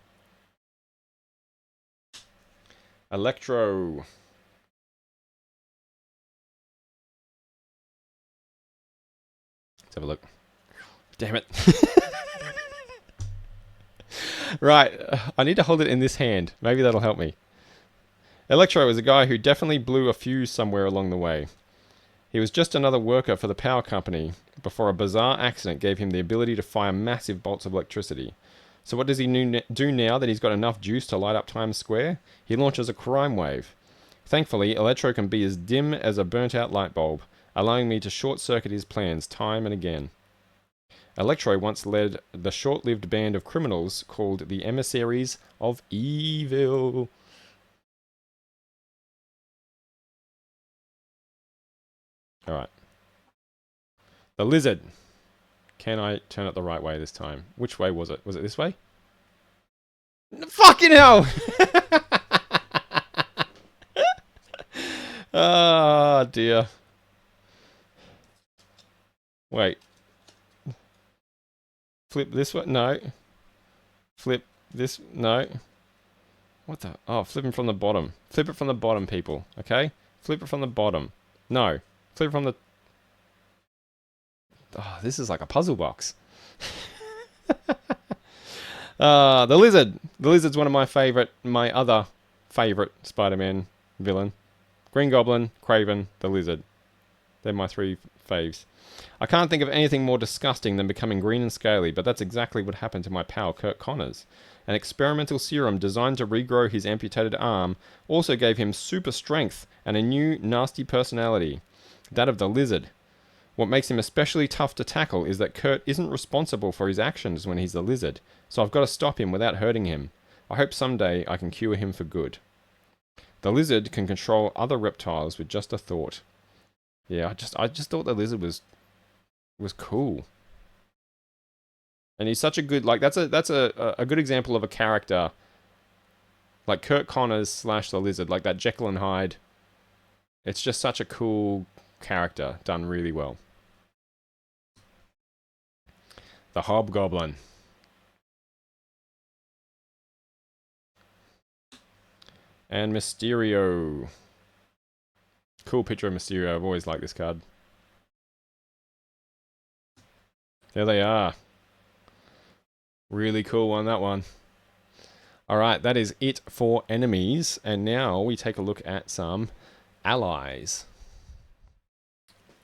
Electro. Let's have a look. Damn it. Right, I need to hold it in this hand. Maybe that'll help me. Electro was a guy who definitely blew a fuse somewhere along the way. He was just another worker for the power company before a bizarre accident gave him the ability to fire massive bolts of electricity. So what does he do now that he's got enough juice to light up Times Square? He launches a crime wave. Thankfully, Electro can be as dim as a burnt-out light bulb, allowing me to short-circuit his plans time and again. Electro once led the short-lived band of criminals called the Emissaries of Evil. Alright. The Lizard. Can I turn it the right way this time? Which way was it? Was it this way? Fucking hell! Ah, dear. Wait. Flip this way? No. Flip this? No. What the? Oh, flipping from the bottom. Flip it from the bottom, people. Okay? Flip it from the bottom. No. Flip it from the... Oh, this is like a puzzle box. The Lizard. The Lizard's one of my other favorite Spider-Man villain. Green Goblin, Kraven, the Lizard. They're my three faves. I can't think of anything more disgusting than becoming green and scaly, but that's exactly what happened to my pal Curt Connors. An experimental serum designed to regrow his amputated arm also gave him super strength and a new nasty personality. That of the Lizard. What makes him especially tough to tackle is that Curt isn't responsible for his actions when he's the Lizard, so I've got to stop him without hurting him. I hope someday I can cure him for good. The Lizard can control other reptiles with just a thought. Yeah, I just thought the Lizard was cool. And he's such a good, like, that's a good example of a character like Curt Connors / the Lizard, like that Jekyll and Hyde. It's just such a cool character, done really well. The Hobgoblin. And Mysterio. Cool picture of Mysterio. I've always liked this card. There they are. Really cool one, that one. Alright, that is it for enemies. And now we take a look at some allies.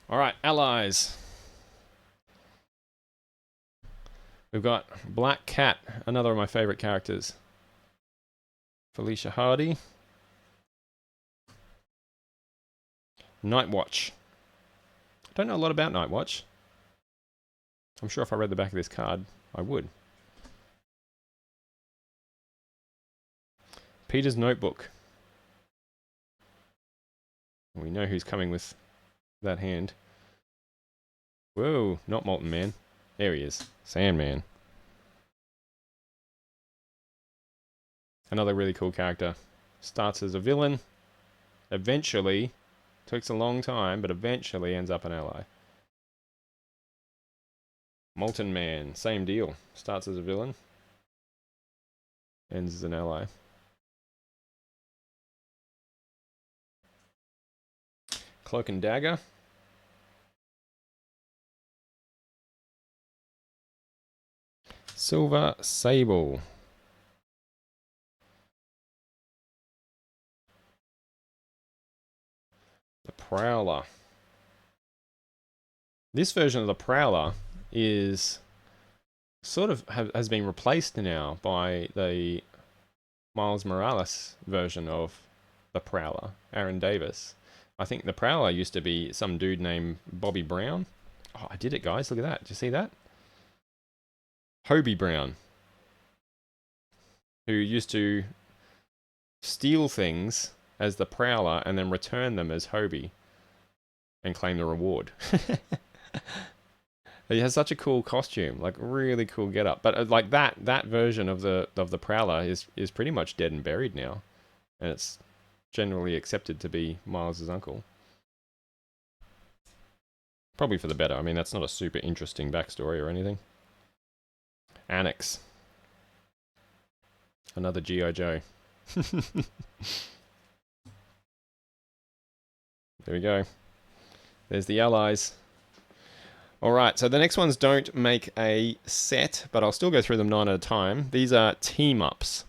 Alright, allies. We've got Black Cat, another of my favorite characters. Felicia Hardy. Nightwatch. I don't know a lot about Nightwatch. I'm sure if I read the back of this card, I would. Peter's Notebook. We know who's coming with that hand. Whoa, not Molten Man. There he is. Sandman. Another really cool character. Starts as a villain. Eventually, takes a long time, but eventually ends up an ally. Molten Man, same deal. Starts as a villain. Ends as an ally. Cloak and Dagger. Silver Sable. The Prowler. This version of the Prowler is sort of has been replaced now by the Miles Morales version of the Prowler, Aaron Davis. I think the Prowler used to be some dude named Bobby Brown. Oh, I did it, guys. Look at that. Did you see that? Hobie Brown, who used to steal things as the Prowler and then return them as Hobie and claim the reward. He has such a cool costume, like really cool getup. But like that version of the Prowler is pretty much dead and buried now, and it's generally accepted to be Miles's uncle. Probably for the better. I mean, that's not a super interesting backstory or anything. Annex. Another G.I. Joe. There we go. There's the allies. All right, so the next ones don't make a set, but I'll still go through them 9 at a time. These are team ups.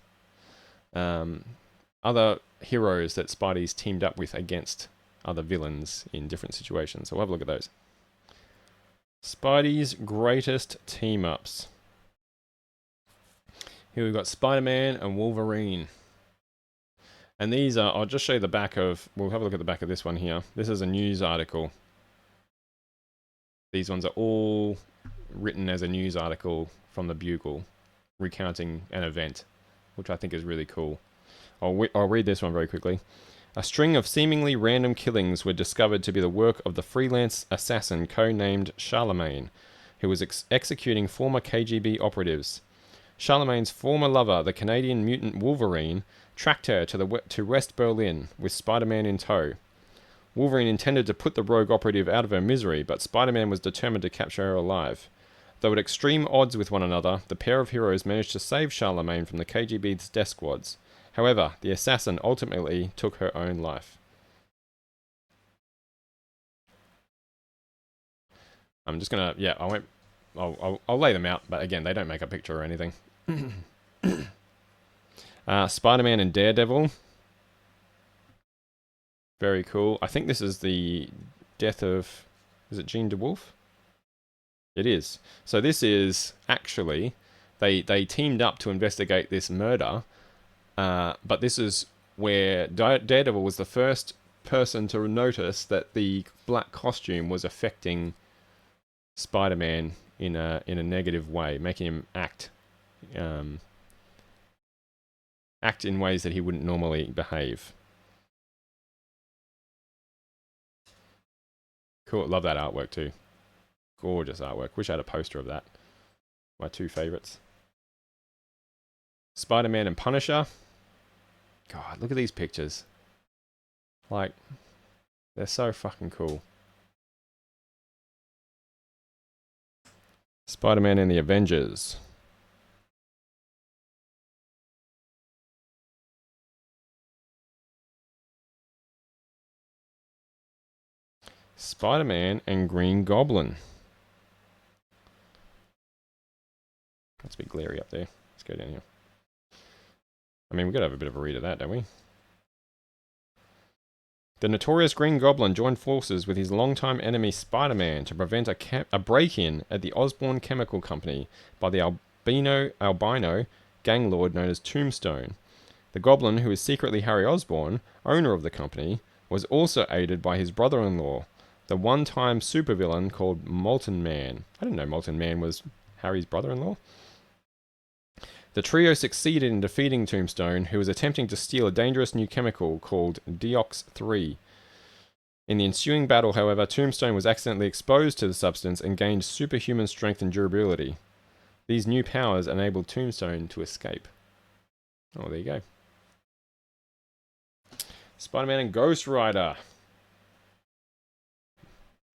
Other heroes that Spidey's teamed up with against other villains in different situations. So we'll have a look at those. Spidey's greatest team ups. Here we've got Spider-Man and Wolverine. And these are, I'll just show you the back of, we'll have a look at the back of this one here. This is a news article. These ones are all written as a news article from the Bugle, recounting an event, which I think is really cool. I'll read this one very quickly. A string of seemingly random killings were discovered to be the work of the freelance assassin co-named Charlemagne, who was executing former KGB operatives. Charlemagne's former lover, the Canadian mutant Wolverine, tracked her to West Berlin with Spider-Man in tow. Wolverine intended to put the rogue operative out of her misery, but Spider-Man was determined to capture her alive. Though at extreme odds with one another, the pair of heroes managed to save Charlemagne from the KGB's death squads. However, the assassin ultimately took her own life. I'm just gonna, yeah, I'll lay them out, but again, they don't make a picture or anything. Spider-Man and Daredevil. Very cool. I think this is the death of, is it Jean DeWolf? It is. So this is actually, they teamed up to investigate this murder, but this is where Daredevil was the first person to notice that the black costume was affecting Spider-Man in a negative way, making him act in ways that he wouldn't normally behave. Cool, love that artwork too. Gorgeous artwork. Wish I had a poster of that. My two favorites. Spider-Man and Punisher. God, look at these pictures. Like, they're so fucking cool. Spider-Man and the Avengers. Spider-Man and Green Goblin. That's a bit glary up there. Let's go down here. I mean, we've got to have a bit of a read of that, don't we? The notorious Green Goblin joined forces with his longtime enemy Spider-Man to prevent a break-in at the Osborn Chemical Company by the albino gang lord known as Tombstone. The Goblin, who is secretly Harry Osborn, owner of the company, was also aided by his brother-in-law, the one-time supervillain called Molten Man. I didn't know Molten Man was Harry's brother-in-law. The trio succeeded in defeating Tombstone, who was attempting to steal a dangerous new chemical called Deox-3. In the ensuing battle, however, Tombstone was accidentally exposed to the substance and gained superhuman strength and durability. These new powers enabled Tombstone to escape. Oh, there you go. Spider-Man and Ghost Rider.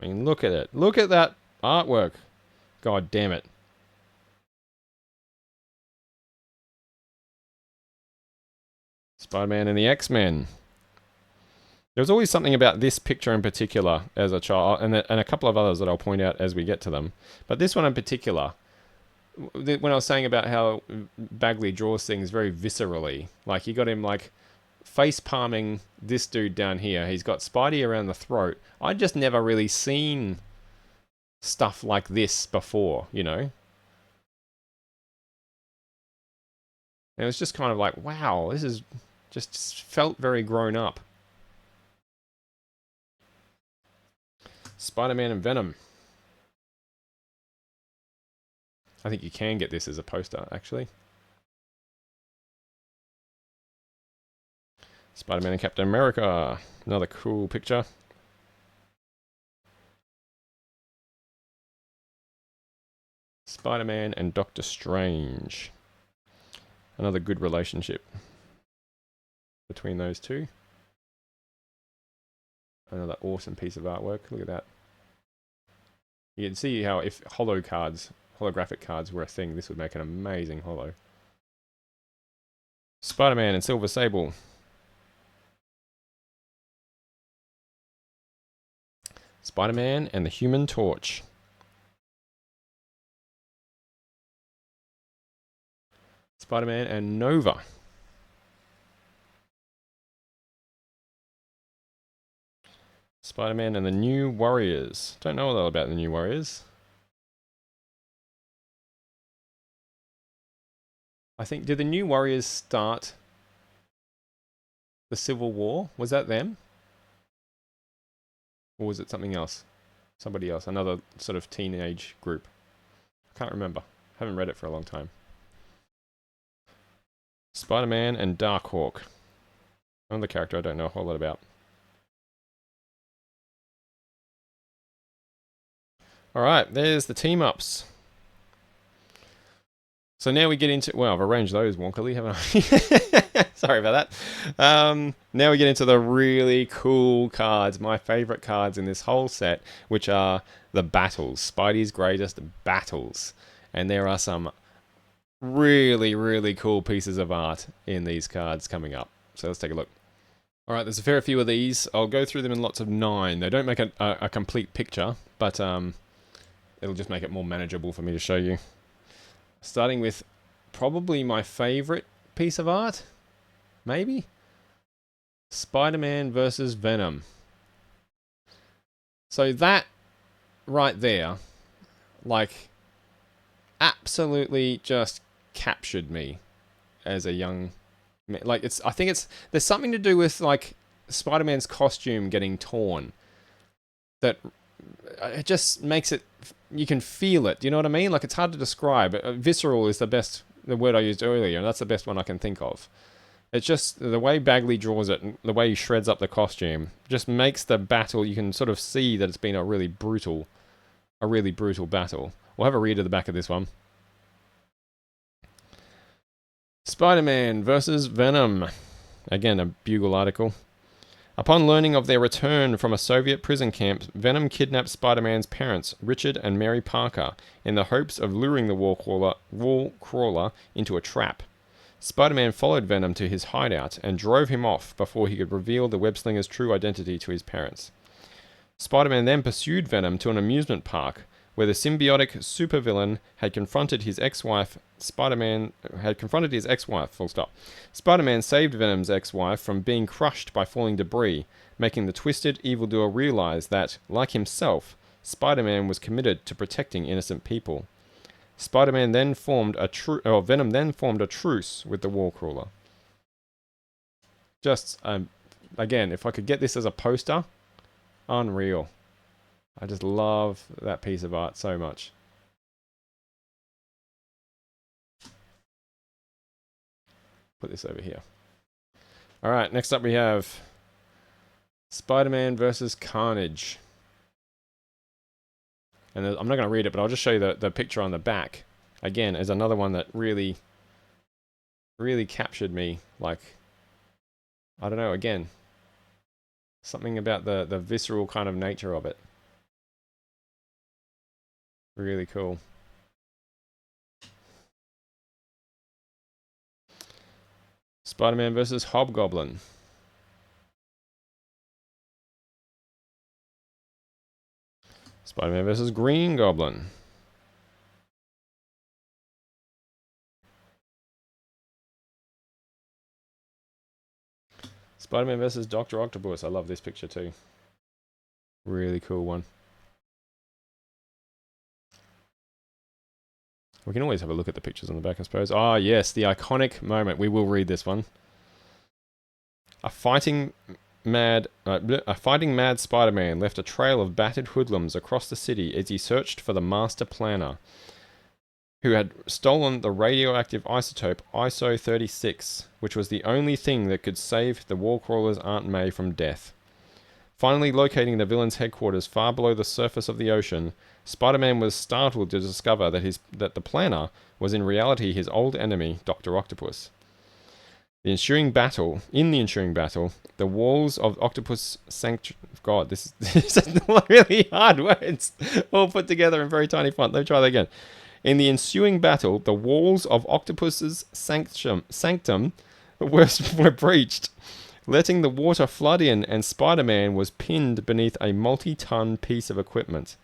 I mean, look at it. Look at that artwork. God damn it. Spider-Man and the X-Men. There was always something about this picture in particular as a child, and a couple of others that I'll point out as we get to them. But this one in particular, when I was saying about how Bagley draws things very viscerally, like you got him like face palming this dude down here. He's got Spidey around the throat. I'd just never really seen stuff like this before, you know? And it was just kind of like, wow, this is just felt very grown up. Spider-Man and Venom. I think you can get this as a poster, actually. Spider-Man and Captain America. Another cool picture. Spider-Man and Doctor Strange. Another good relationship between those two. Another awesome piece of artwork. Look at that. You can see how if holographic cards were a thing, this would make an amazing holo. Spider-Man and Silver Sable. Spider-Man and the Human Torch. Spider-Man and Nova. Spider-Man and the New Warriors. Don't know a lot about the New Warriors. I think, did the New Warriors start the Civil War? Was that them? Or was it something else? Somebody else, another sort of teenage group. I can't remember. Haven't read it for a long time. Spider-Man and Darkhawk. Another character I don't know a whole lot about. Alright, there's the team-ups. So now we get into... Well, I've arranged those wonkily, haven't I? Sorry about that. Now we get into the really cool cards. My favourite cards in this whole set, which are the battles. Spidey's greatest battles. And there are some really, really cool pieces of art in these cards coming up. So let's take a look. Alright, there's a fair few of these. I'll go through them in lots of 9. They don't make a complete picture, but it'll just make it more manageable for me to show you. Starting with probably my favourite piece of art, maybe? Spider-Man versus Venom. So that right there, like, absolutely just captured me as a young man. Like, I think there's something to do with, like, Spider-Man's costume getting torn that it just makes it, you can feel it. Do you know what I mean? Like, it's hard to describe. Visceral is the word I used earlier, and that's the best one I can think of. It's just the way Bagley draws it, and the way he shreds up the costume, just makes the battle, you can sort of see that it's been a really brutal battle. We'll have a read of the back of this one. Spider-Man versus Venom. Again, a Bugle article. Upon learning of their return from a Soviet prison camp, Venom kidnapped Spider-Man's parents, Richard and Mary Parker, in the hopes of luring the wall crawler into a trap. Spider-Man followed Venom to his hideout and drove him off before he could reveal the web-slinger's true identity to his parents. Spider-Man then pursued Venom to an amusement park, where the symbiotic supervillain had confronted his ex-wife. Spider-Man saved Venom's ex-wife from being crushed by falling debris, making the twisted evildoer realize that, like himself, Spider-Man was committed to protecting innocent people. Venom then formed a truce with the Wallcrawler. Just, again, if I could get this as a poster, unreal. I just love that piece of art so much. Put this over here. Alright, next up we have Spider-Man versus Carnage. And I'm not going to read it, but I'll just show you the picture on the back. Again, is another one that really, really captured me. Like, I don't know, again, something about the visceral kind of nature of it. Really cool. Spider-Man versus Hobgoblin. Spider-Man versus Green Goblin. Spider-Man versus Dr. Octopus. I love this picture too. Really cool one. We can always have a look at the pictures on the back, I suppose. Ah, yes, the iconic moment. We will read this one. A fighting mad Spider-Man left a trail of battered hoodlums across the city as he searched for the master planner, who had stolen the radioactive isotope ISO-36, which was the only thing that could save the Wallcrawler's Aunt May from death. Finally locating the villain's headquarters far below the surface of the ocean, Spider-Man was startled to discover that the planner was in reality his old enemy, Dr. Octopus. In the ensuing battle, the walls of Octopus Sanctuary... God, this is really hard words, all put together in very tiny font. Let me try that again. In the ensuing battle, the walls of Octopus's sanctum were breached, letting the water flood in, and Spider-Man was pinned beneath a multi-ton piece of equipment.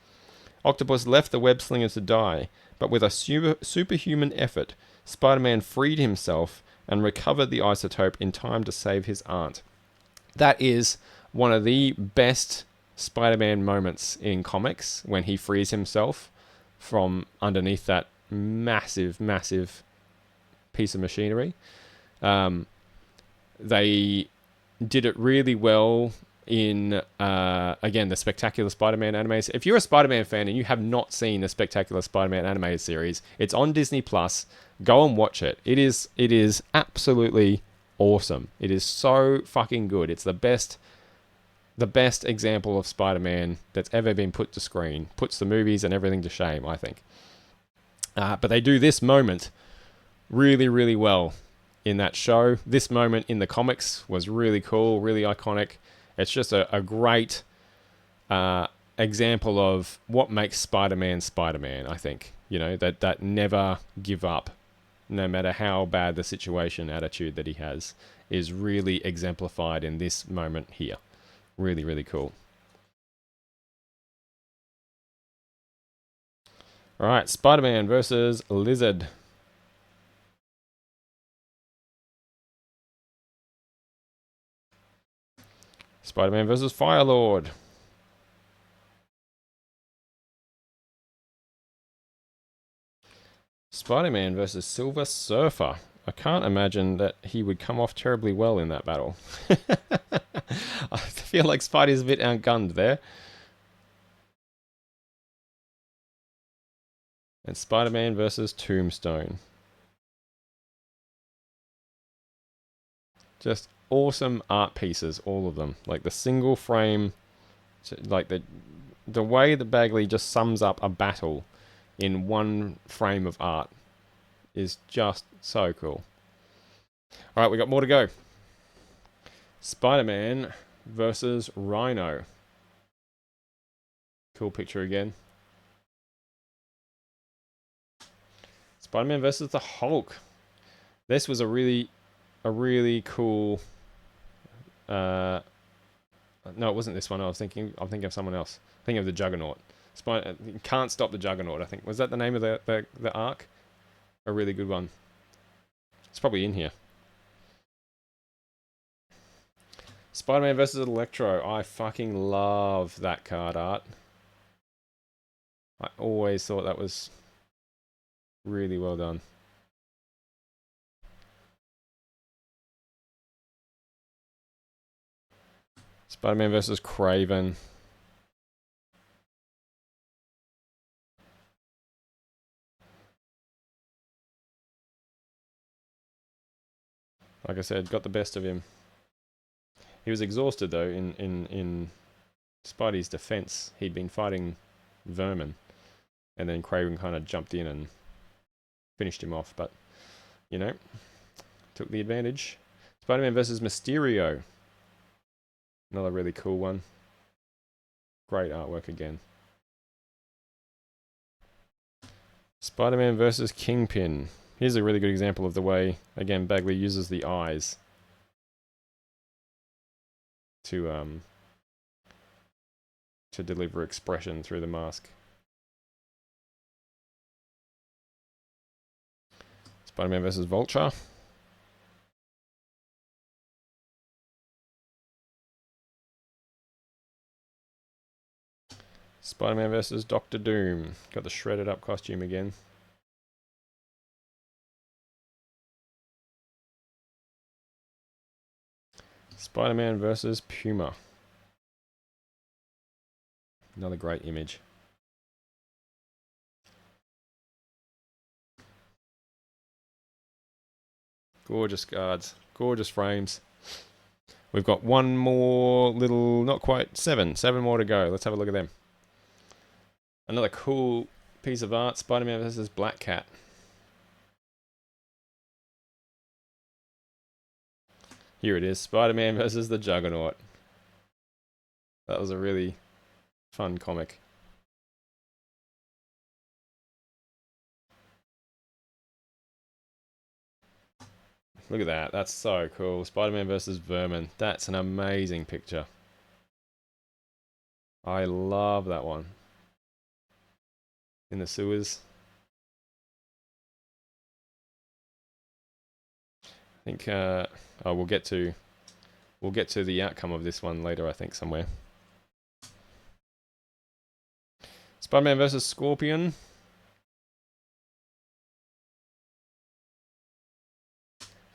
Octopus left the web slinger to die, but with a superhuman effort, Spider-Man freed himself and recovered the isotope in time to save his aunt. That is one of the best Spider-Man moments in comics, when he frees himself from underneath that massive, massive piece of machinery. They did it really well in, again, the Spectacular Spider-Man animated. If you're a Spider-Man fan and you have not seen the Spectacular Spider-Man animated series, it's on Disney Plus. Go and watch it. It is absolutely awesome. It is so fucking good. It's the best example of Spider-Man that's ever been put to screen. Puts the movies and everything to shame, I think. But they do this moment really, really well in that show. This moment in the comics was really cool, really iconic. It's just a great example of what makes Spider-Man Spider-Man, I think. You know, that never give up, no matter how bad the situation, attitude that he has, is really exemplified in this moment here. Really, really cool. All right, Spider-Man versus Lizard. Spider-Man versus Firelord. Spider-Man versus Silver Surfer. I can't imagine that he would come off terribly well in that battle. I feel like Spidey's a bit outgunned there. And Spider-Man versus Tombstone. Just awesome art pieces, all of them. Like the single frame, like the way that Bagley just sums up a battle in one frame of art is just so cool. All right, we got more to go. Spider-Man versus Rhino. Cool picture again. Spider-Man versus the Hulk. This was a really cool. No, it wasn't this one. I'm thinking of someone else. Thinking of the Juggernaut. Can't stop the Juggernaut. I think was that the name of the arc. A really good one. It's probably in here. Spider-Man versus Electro. I fucking love that card art. I always thought that was really well done. Spider-Man versus Kraven. Like I said, got the best of him. He was exhausted though. In Spidey's defense, he'd been fighting Vermin, and then Kraven kind of jumped in and finished him off. But you know, took the advantage. Spider-Man versus Mysterio. Another really cool one. Great artwork again. Spider-Man versus Kingpin. Here's a really good example of the way, again, Bagley uses the eyes to deliver expression through the mask. Spider-Man versus Vulture. Spider-Man versus Doctor Doom. Got the shredded up costume again. Spider-Man versus Puma. Another great image. Gorgeous cards. Gorgeous frames. We've got one more little, not quite, seven more to go. Let's have a look at them. Another cool piece of art, Spider-Man versus Black Cat. Here it is, Spider-Man versus the Juggernaut. That was a really fun comic. Look at that, that's so cool. Spider-Man versus Vermin. That's an amazing picture. I love that one. In the sewers. think we'll get to the outcome of this one later, I think, somewhere. Spider-Man versus Scorpion.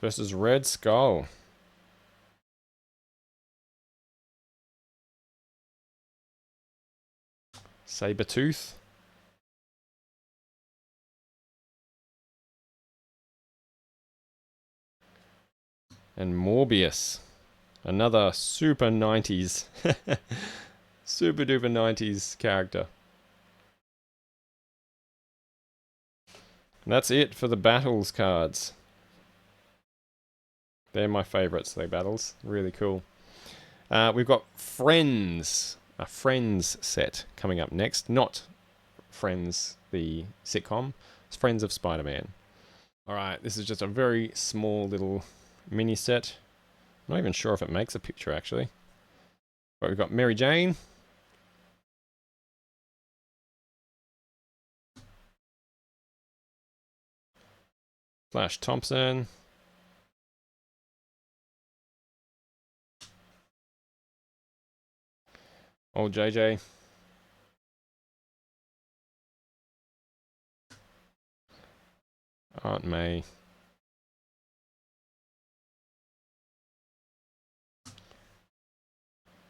Versus Red Skull. Sabretooth. And Morbius. Another super 90s. Super duper 90s character. And that's it for the battles cards. They're my favorites, the battles. Really cool. We've got Friends. A Friends set coming up next. Not Friends, the sitcom. It's Friends of Spider-Man. Alright, this is just a very small little mini set. I'm not even sure if it makes a picture, actually. But we've got Mary Jane. Flash Thompson. Old JJ. Aunt May.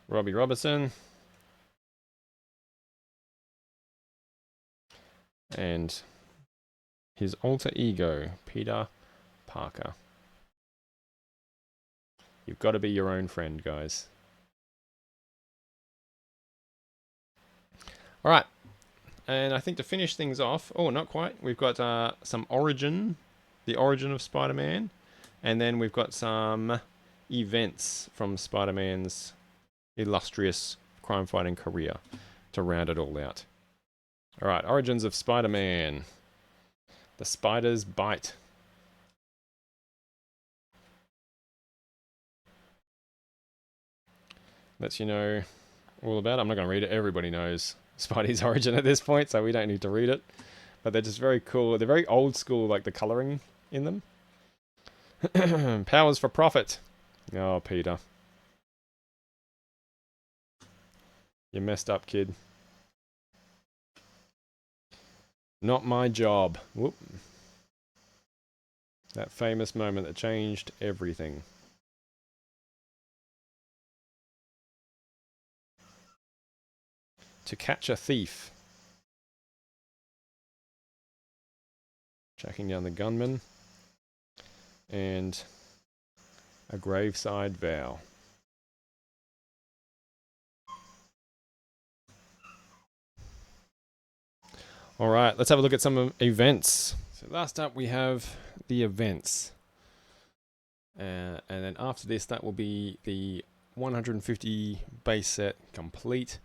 Robbie Robertson. And his alter ego, Peter Parker. You've got to be your own friend, guys. Alright. And I think to finish things off, oh, not quite. We've got some origin, the origin of Spider-Man. And then we've got some events from Spider-Man's illustrious crime-fighting career to round it all out. Alright, origins of Spider-Man. The Spider's Bite. Lets you know all about it. I'm not going to read it. Everybody knows Spidey's origin at this point, so we don't need to read it. But they're just very cool. They're very old school, like the coloring in them. Powers for profit. Oh, Peter. You messed up, kid. Not my job. Whoop. That famous moment that changed everything. To catch a thief. Tracking down the gunman. And a graveside vow. Alright, let's have a look at some events. So last up we have the events. And then after this, that will be the 150 base set complete.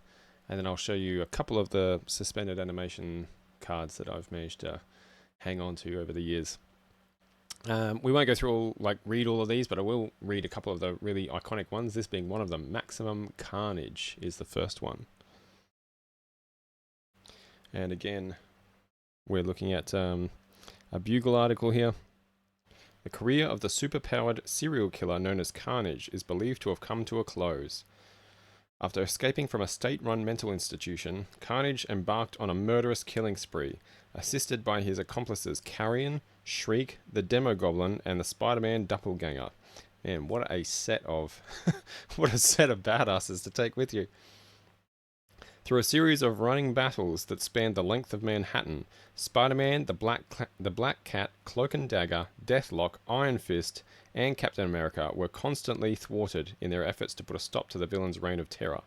And then I'll show you a couple of the suspended animation cards that I've managed to hang on to over the years. We won't go through read all of these, but I will read a couple of the really iconic ones. This being one of them. Maximum Carnage is the first one. And again, we're looking at a Bugle article here. The career of the superpowered serial killer known as Carnage is believed to have come to a close. After escaping from a state-run mental institution, Carnage embarked on a murderous killing spree, assisted by his accomplices Carrion, Shriek, the Demogoblin, and the Spider-Man doppelganger. Man, what a set of what a set of badasses to take with you. Through a series of running battles that spanned the length of Manhattan, Spider-Man, the Black Cat, Cloak and Dagger, Deathlock, Iron Fist, and Captain America were constantly thwarted in their efforts to put a stop to the villain's reign of terror.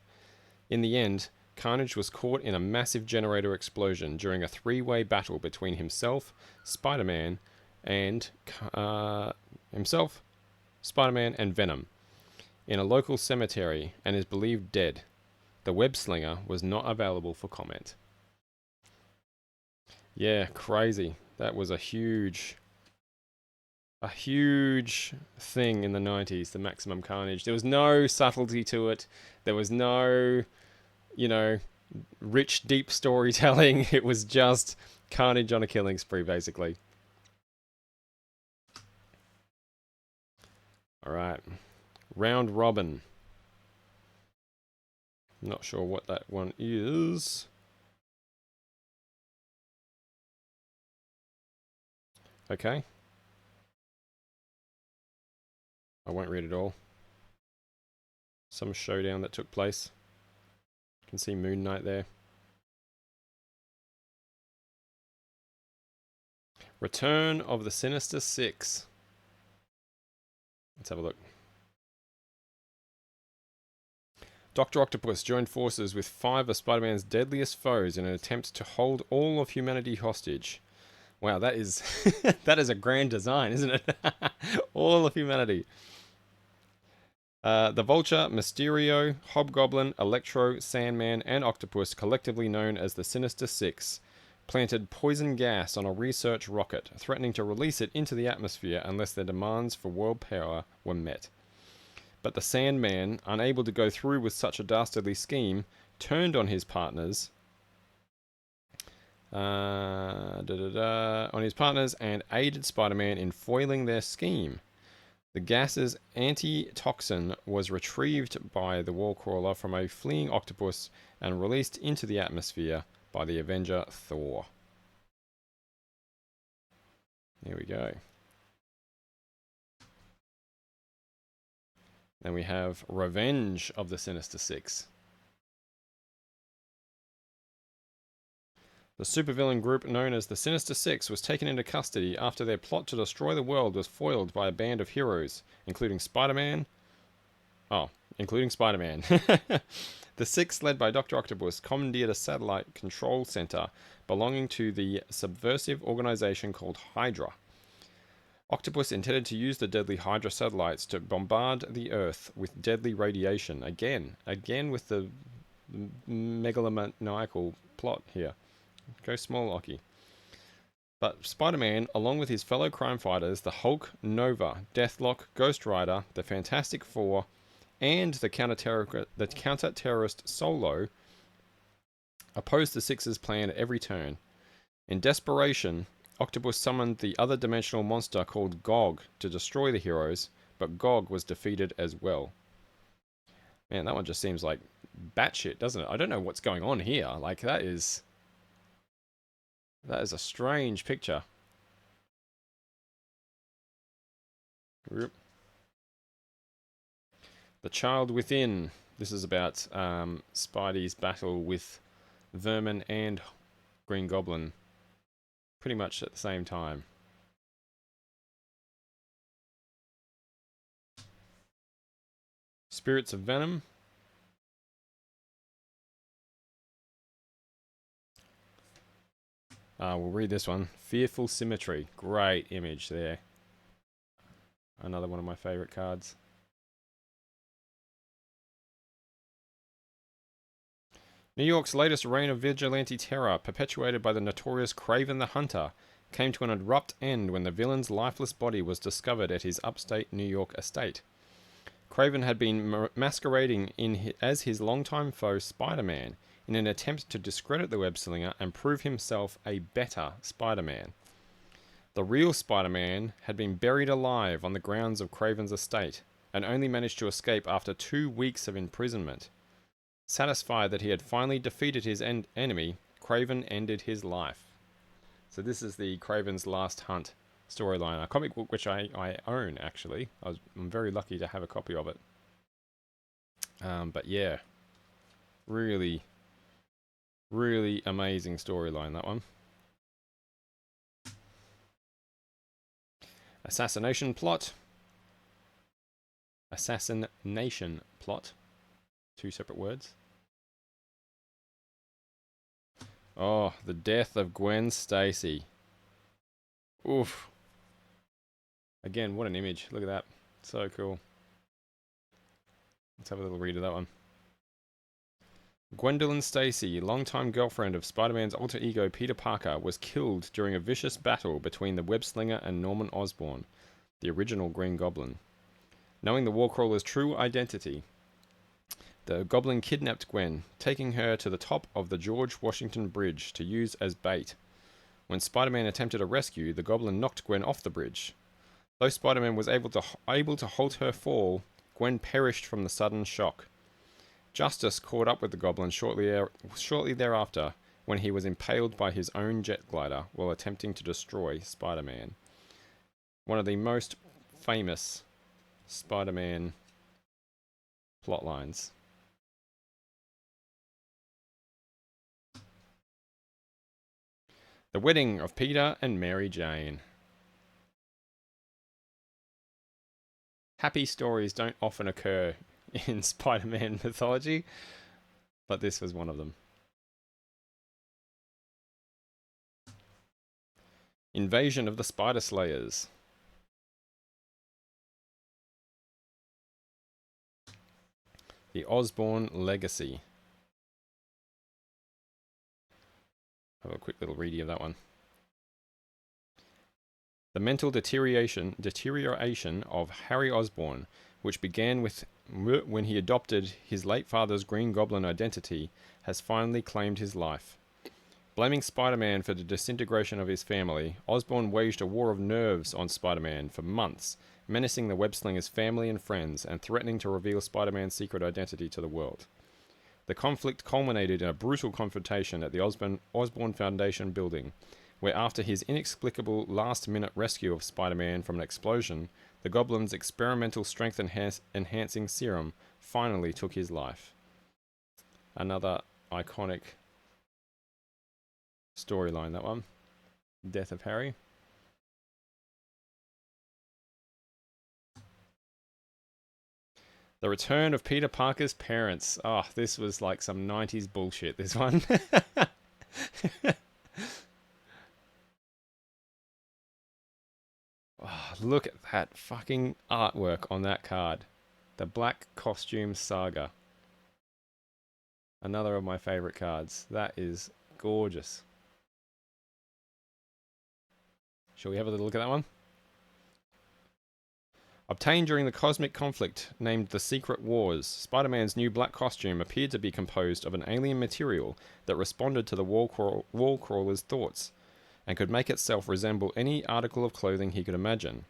In the end, Carnage was caught in a massive generator explosion during a three-way battle between himself, Spider-Man, and Spider-Man and Venom in a local cemetery, and is believed dead. The web slinger was not available for comment. Yeah, crazy. That was a huge thing in the 90s, the Maximum Carnage. There was no subtlety to it. There was no, rich, deep storytelling. It was just carnage on a killing spree, basically. All right. Round robin. Not sure what that one is. Okay. I won't read it all. Some showdown that took place. You can see Moon Knight there. Return of the Sinister Six. Let's have a look. Dr. Octopus joined forces with 5 of Spider-Man's deadliest foes in an attempt to hold all of humanity hostage. Wow, that is that is a grand design, isn't it? All of humanity. The Vulture, Mysterio, Hobgoblin, Electro, Sandman, and Octopus, collectively known as the Sinister Six, planted poison gas on a research rocket, threatening to release it into the atmosphere unless their demands for world power were met. But the Sandman, unable to go through with such a dastardly scheme, turned on his partners and aided Spider-Man in foiling their scheme. The gas's antitoxin was retrieved by the Wallcrawler from a fleeing octopus and released into the atmosphere by the Avenger Thor. There we go. Then we have Revenge of the Sinister Six. The supervillain group known as the Sinister Six was taken into custody after their plot to destroy the world was foiled by a band of heroes, including Spider-Man. The Six, led by Dr. Octopus, commandeered a satellite control center belonging to the subversive organization called Hydra. Octopus intended to use the deadly Hydra satellites to bombard the Earth with deadly radiation. Again with the megalomaniacal plot here. Go small, Occy. But Spider-Man, along with his fellow crime fighters, the Hulk, Nova, Deathlock, Ghost Rider, the Fantastic Four, and the counter-terrorist Solo, opposed the Six's plan at every turn. In desperation, Octopus summoned the other dimensional monster called Gog to destroy the heroes, but Gog was defeated as well. Man, that one just seems like batshit, doesn't it? I don't know what's going on here. Like, that is a strange picture. The Child Within. This is about Spidey's battle with Vermin and Green Goblin. Pretty much at the same time. Spirits of Venom. We'll read this one. Fearful Symmetry. Great image there. Another one of my favorite cards. New York's latest reign of vigilante terror, perpetuated by the notorious Kraven the Hunter, came to an abrupt end when the villain's lifeless body was discovered at his upstate New York estate. Kraven had been masquerading as his longtime foe Spider-Man in an attempt to discredit the web-slinger and prove himself a better Spider-Man. The real Spider-Man had been buried alive on the grounds of Kraven's estate and only managed to escape after 2 weeks of imprisonment. Satisfied that he had finally defeated his enemy, Kraven ended his life. So this is the Kraven's Last Hunt storyline, a comic book which I own, actually. I'm very lucky to have a copy of it. But yeah, really, really amazing storyline, that one. Assassination plot. 2 separate words. Oh, the death of Gwen Stacy. Oof. Again, what an image. Look at that. So cool. Let's have a little read of that one. Gwendolyn Stacy, longtime girlfriend of Spider-Man's alter ego Peter Parker, was killed during a vicious battle between the Web-Slinger and Norman Osborn, the original Green Goblin. Knowing the Warcrawler's true identity, the Goblin kidnapped Gwen, taking her to the top of the George Washington Bridge to use as bait. When Spider-Man attempted a rescue, the Goblin knocked Gwen off the bridge. Though Spider-Man was able to halt her fall, Gwen perished from the sudden shock. Justice caught up with the Goblin shortly thereafter, when he was impaled by his own jet glider while attempting to destroy Spider-Man. One of the most famous Spider-Man plotlines. The wedding of Peter and Mary Jane. Happy stories don't often occur in Spider-Man mythology, but this was one of them. Invasion of the Spider Slayers. The Osborn Legacy. Have a quick little reading of that one. The mental deterioration of Harry Osborn, which began with when he adopted his late father's Green Goblin identity, has finally claimed his life. Blaming Spider-Man for the disintegration of his family, Osborn waged a war of nerves on Spider-Man for months, menacing the Web-Slinger's family and friends and threatening to reveal Spider-Man's secret identity to the world. The conflict culminated in a brutal confrontation at the Osborn Foundation building, where after his inexplicable last-minute rescue of Spider-Man from an explosion, the Goblin's experimental strength enhancing serum finally took his life. Another iconic storyline, that one. Death of Harry. The return of Peter Parker's parents. Oh, this was like some 90s bullshit, this one. Oh, look at that fucking artwork on that card. The Black Costume Saga. Another of my favorite cards. That is gorgeous. Shall we have a little look at that one? Obtained during the cosmic conflict named the Secret Wars, Spider-Man's new black costume appeared to be composed of an alien material that responded to the wall crawler's thoughts, and could make itself resemble any article of clothing he could imagine.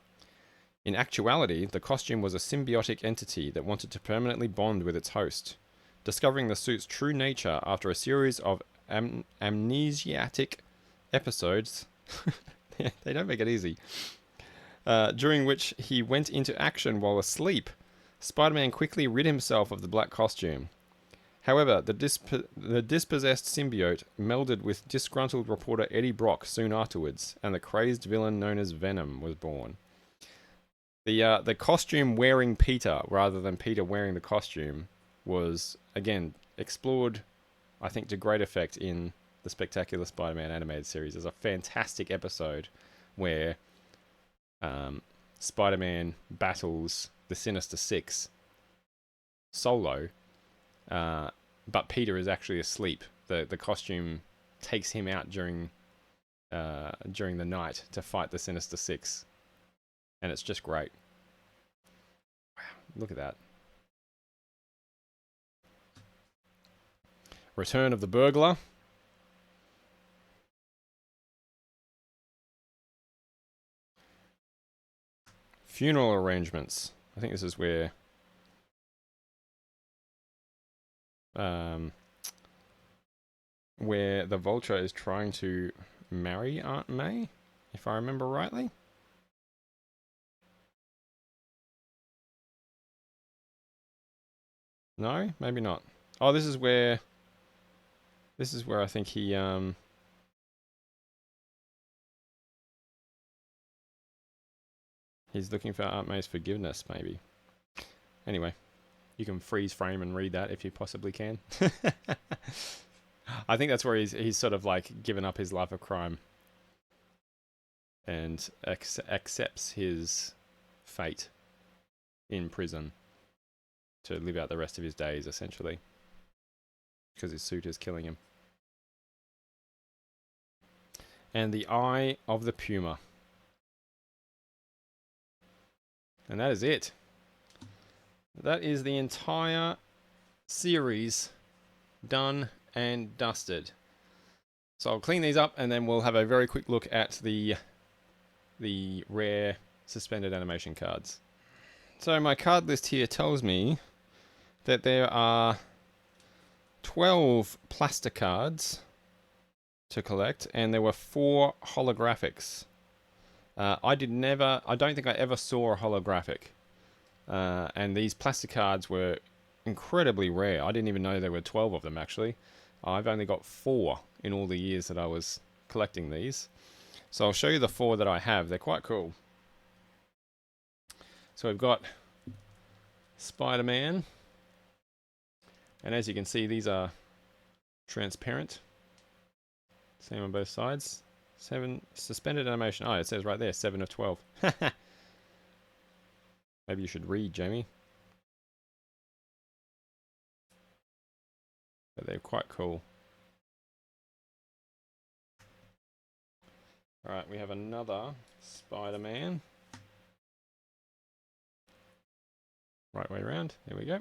In actuality, the costume was a symbiotic entity that wanted to permanently bond with its host. Discovering the suit's true nature after a series of amnesiatic episodes, they don't make it easy, during which he went into action while asleep, Spider-Man quickly rid himself of the black costume. However, the dispossessed symbiote melded with disgruntled reporter Eddie Brock soon afterwards, and the crazed villain known as Venom was born. The costume wearing Peter, rather than Peter wearing the costume, was, again, explored, I think, to great effect in the Spectacular Spider-Man animated series. There's a fantastic episode where Spider-Man battles the Sinister Six solo, but Peter is actually asleep. The costume takes him out during the night to fight the Sinister Six, and it's just great. Wow, look at that. Return of the Burglar. Funeral arrangements. I think this is where the Vulture is trying to marry Aunt May, if I remember rightly. No, maybe not. Oh, this is where I think he he's looking for Aunt May's forgiveness, maybe. Anyway, you can freeze frame and read that if you possibly can. I think that's where he's sort of like given up his life of crime and accepts his fate in prison to live out the rest of his days, essentially, because his suit is killing him. And the Eye of the Puma. And that is it. That is the entire series done and dusted. So I'll clean these up and then we'll have a very quick look at the rare suspended animation cards. So my card list here tells me that there are 12 plastic cards to collect, and there were 4 holographics. I don't think I ever saw a holographic. And these plastic cards were incredibly rare. I didn't even know there were 12 of them, actually. I've only got 4 in all the years that I was collecting these. So I'll show you the 4 that I have. They're quite cool. So we've got Spider-Man. And as you can see, these are transparent. Same on both sides. 7 suspended animation. Oh, it says right there, 7 of 12. Maybe you should read, Jamie. But they're quite cool. Alright, we have another Spider-Man. Right way around. There we go.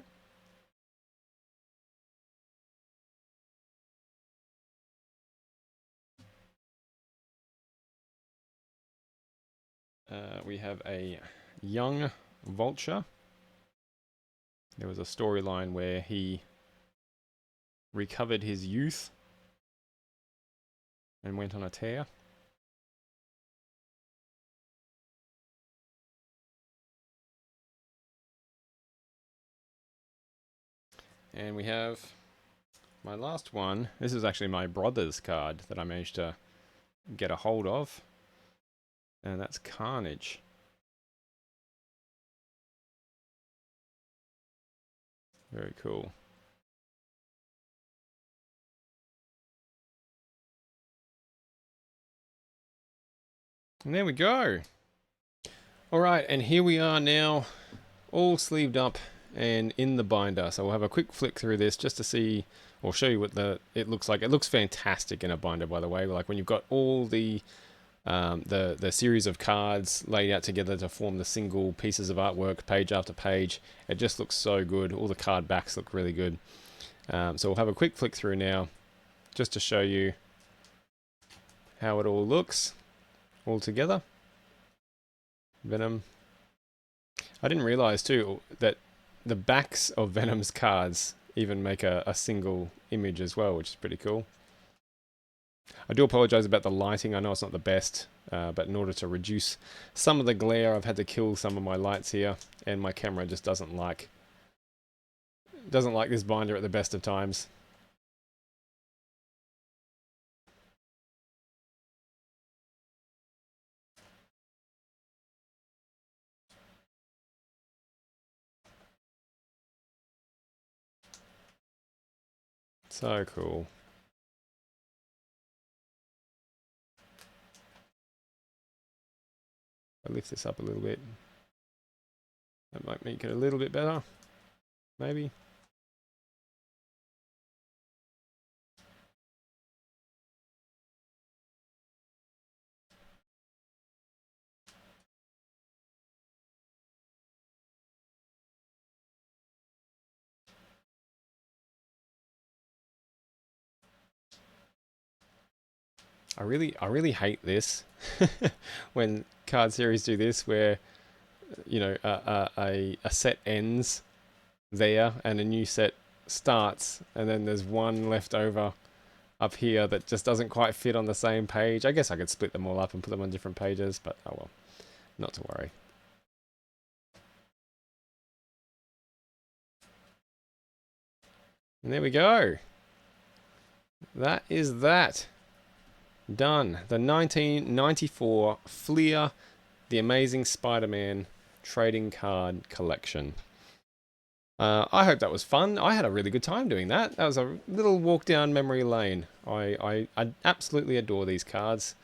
We have a young Vulture. There was a storyline where he recovered his youth and went on a tear. And we have my last one. This is actually my brother's card that I managed to get a hold of. And that's Carnage. Very cool. And there we go. Alright, and here we are now, all sleeved up and in the binder. So we'll have a quick flick through this just to see, or show you what it looks like. It looks fantastic in a binder, by the way. Like when you've got all the series of cards laid out together to form the single pieces of artwork, page after page. It just looks so good. All the card backs look really good. So we'll have a quick flick through now, just to show you how it all looks all together. Venom. I didn't realize too that the backs of Venom's cards even make a single image as well, which is pretty cool. I do apologize about the lighting. I know it's not the best, but in order to reduce some of the glare, I've had to kill some of my lights here, and my camera just doesn't like this binder at the best of times. So cool. I lift this up a little bit. That might make it a little bit better, maybe. I really hate this when card series do this, where you know a set ends there and a new set starts, and then there's one left over up here that just doesn't quite fit on the same page. I guess I could split them all up and put them on different pages, but oh well, not to worry. And there we go. That is that. Done. The 1994 Fleer, The Amazing Spider-Man Trading Card Collection. I hope that was fun. I had a really good time doing that. That was a little walk down memory lane. I absolutely adore these cards.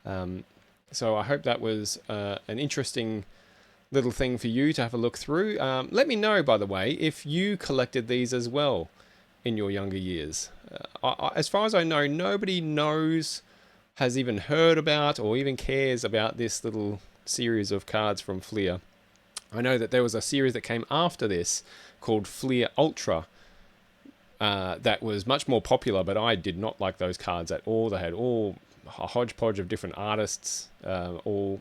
So I hope that was an interesting little thing for you to have a look through. Let me know, by the way, if you collected these as well in your younger years. As far as I know, nobody knows, has even heard about, or even cares about this little series of cards from Fleer. I know that there was a series that came after this called Fleer Ultra that was much more popular, but I did not like those cards at all. They had all a hodgepodge of different artists, all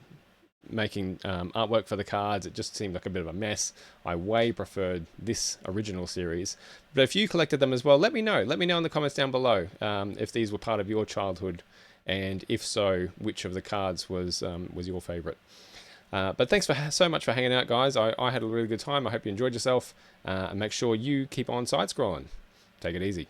making artwork for the cards. It just seemed like a bit of a mess. I way preferred this original series. But if you collected them as well, let me know. Let me know in the comments down below if these were part of your childhood, and if so, which of the cards was your favorite. But thanks so much for hanging out, guys. I had a really good time. I hope you enjoyed yourself. And make sure you keep on side-scrolling. Take it easy.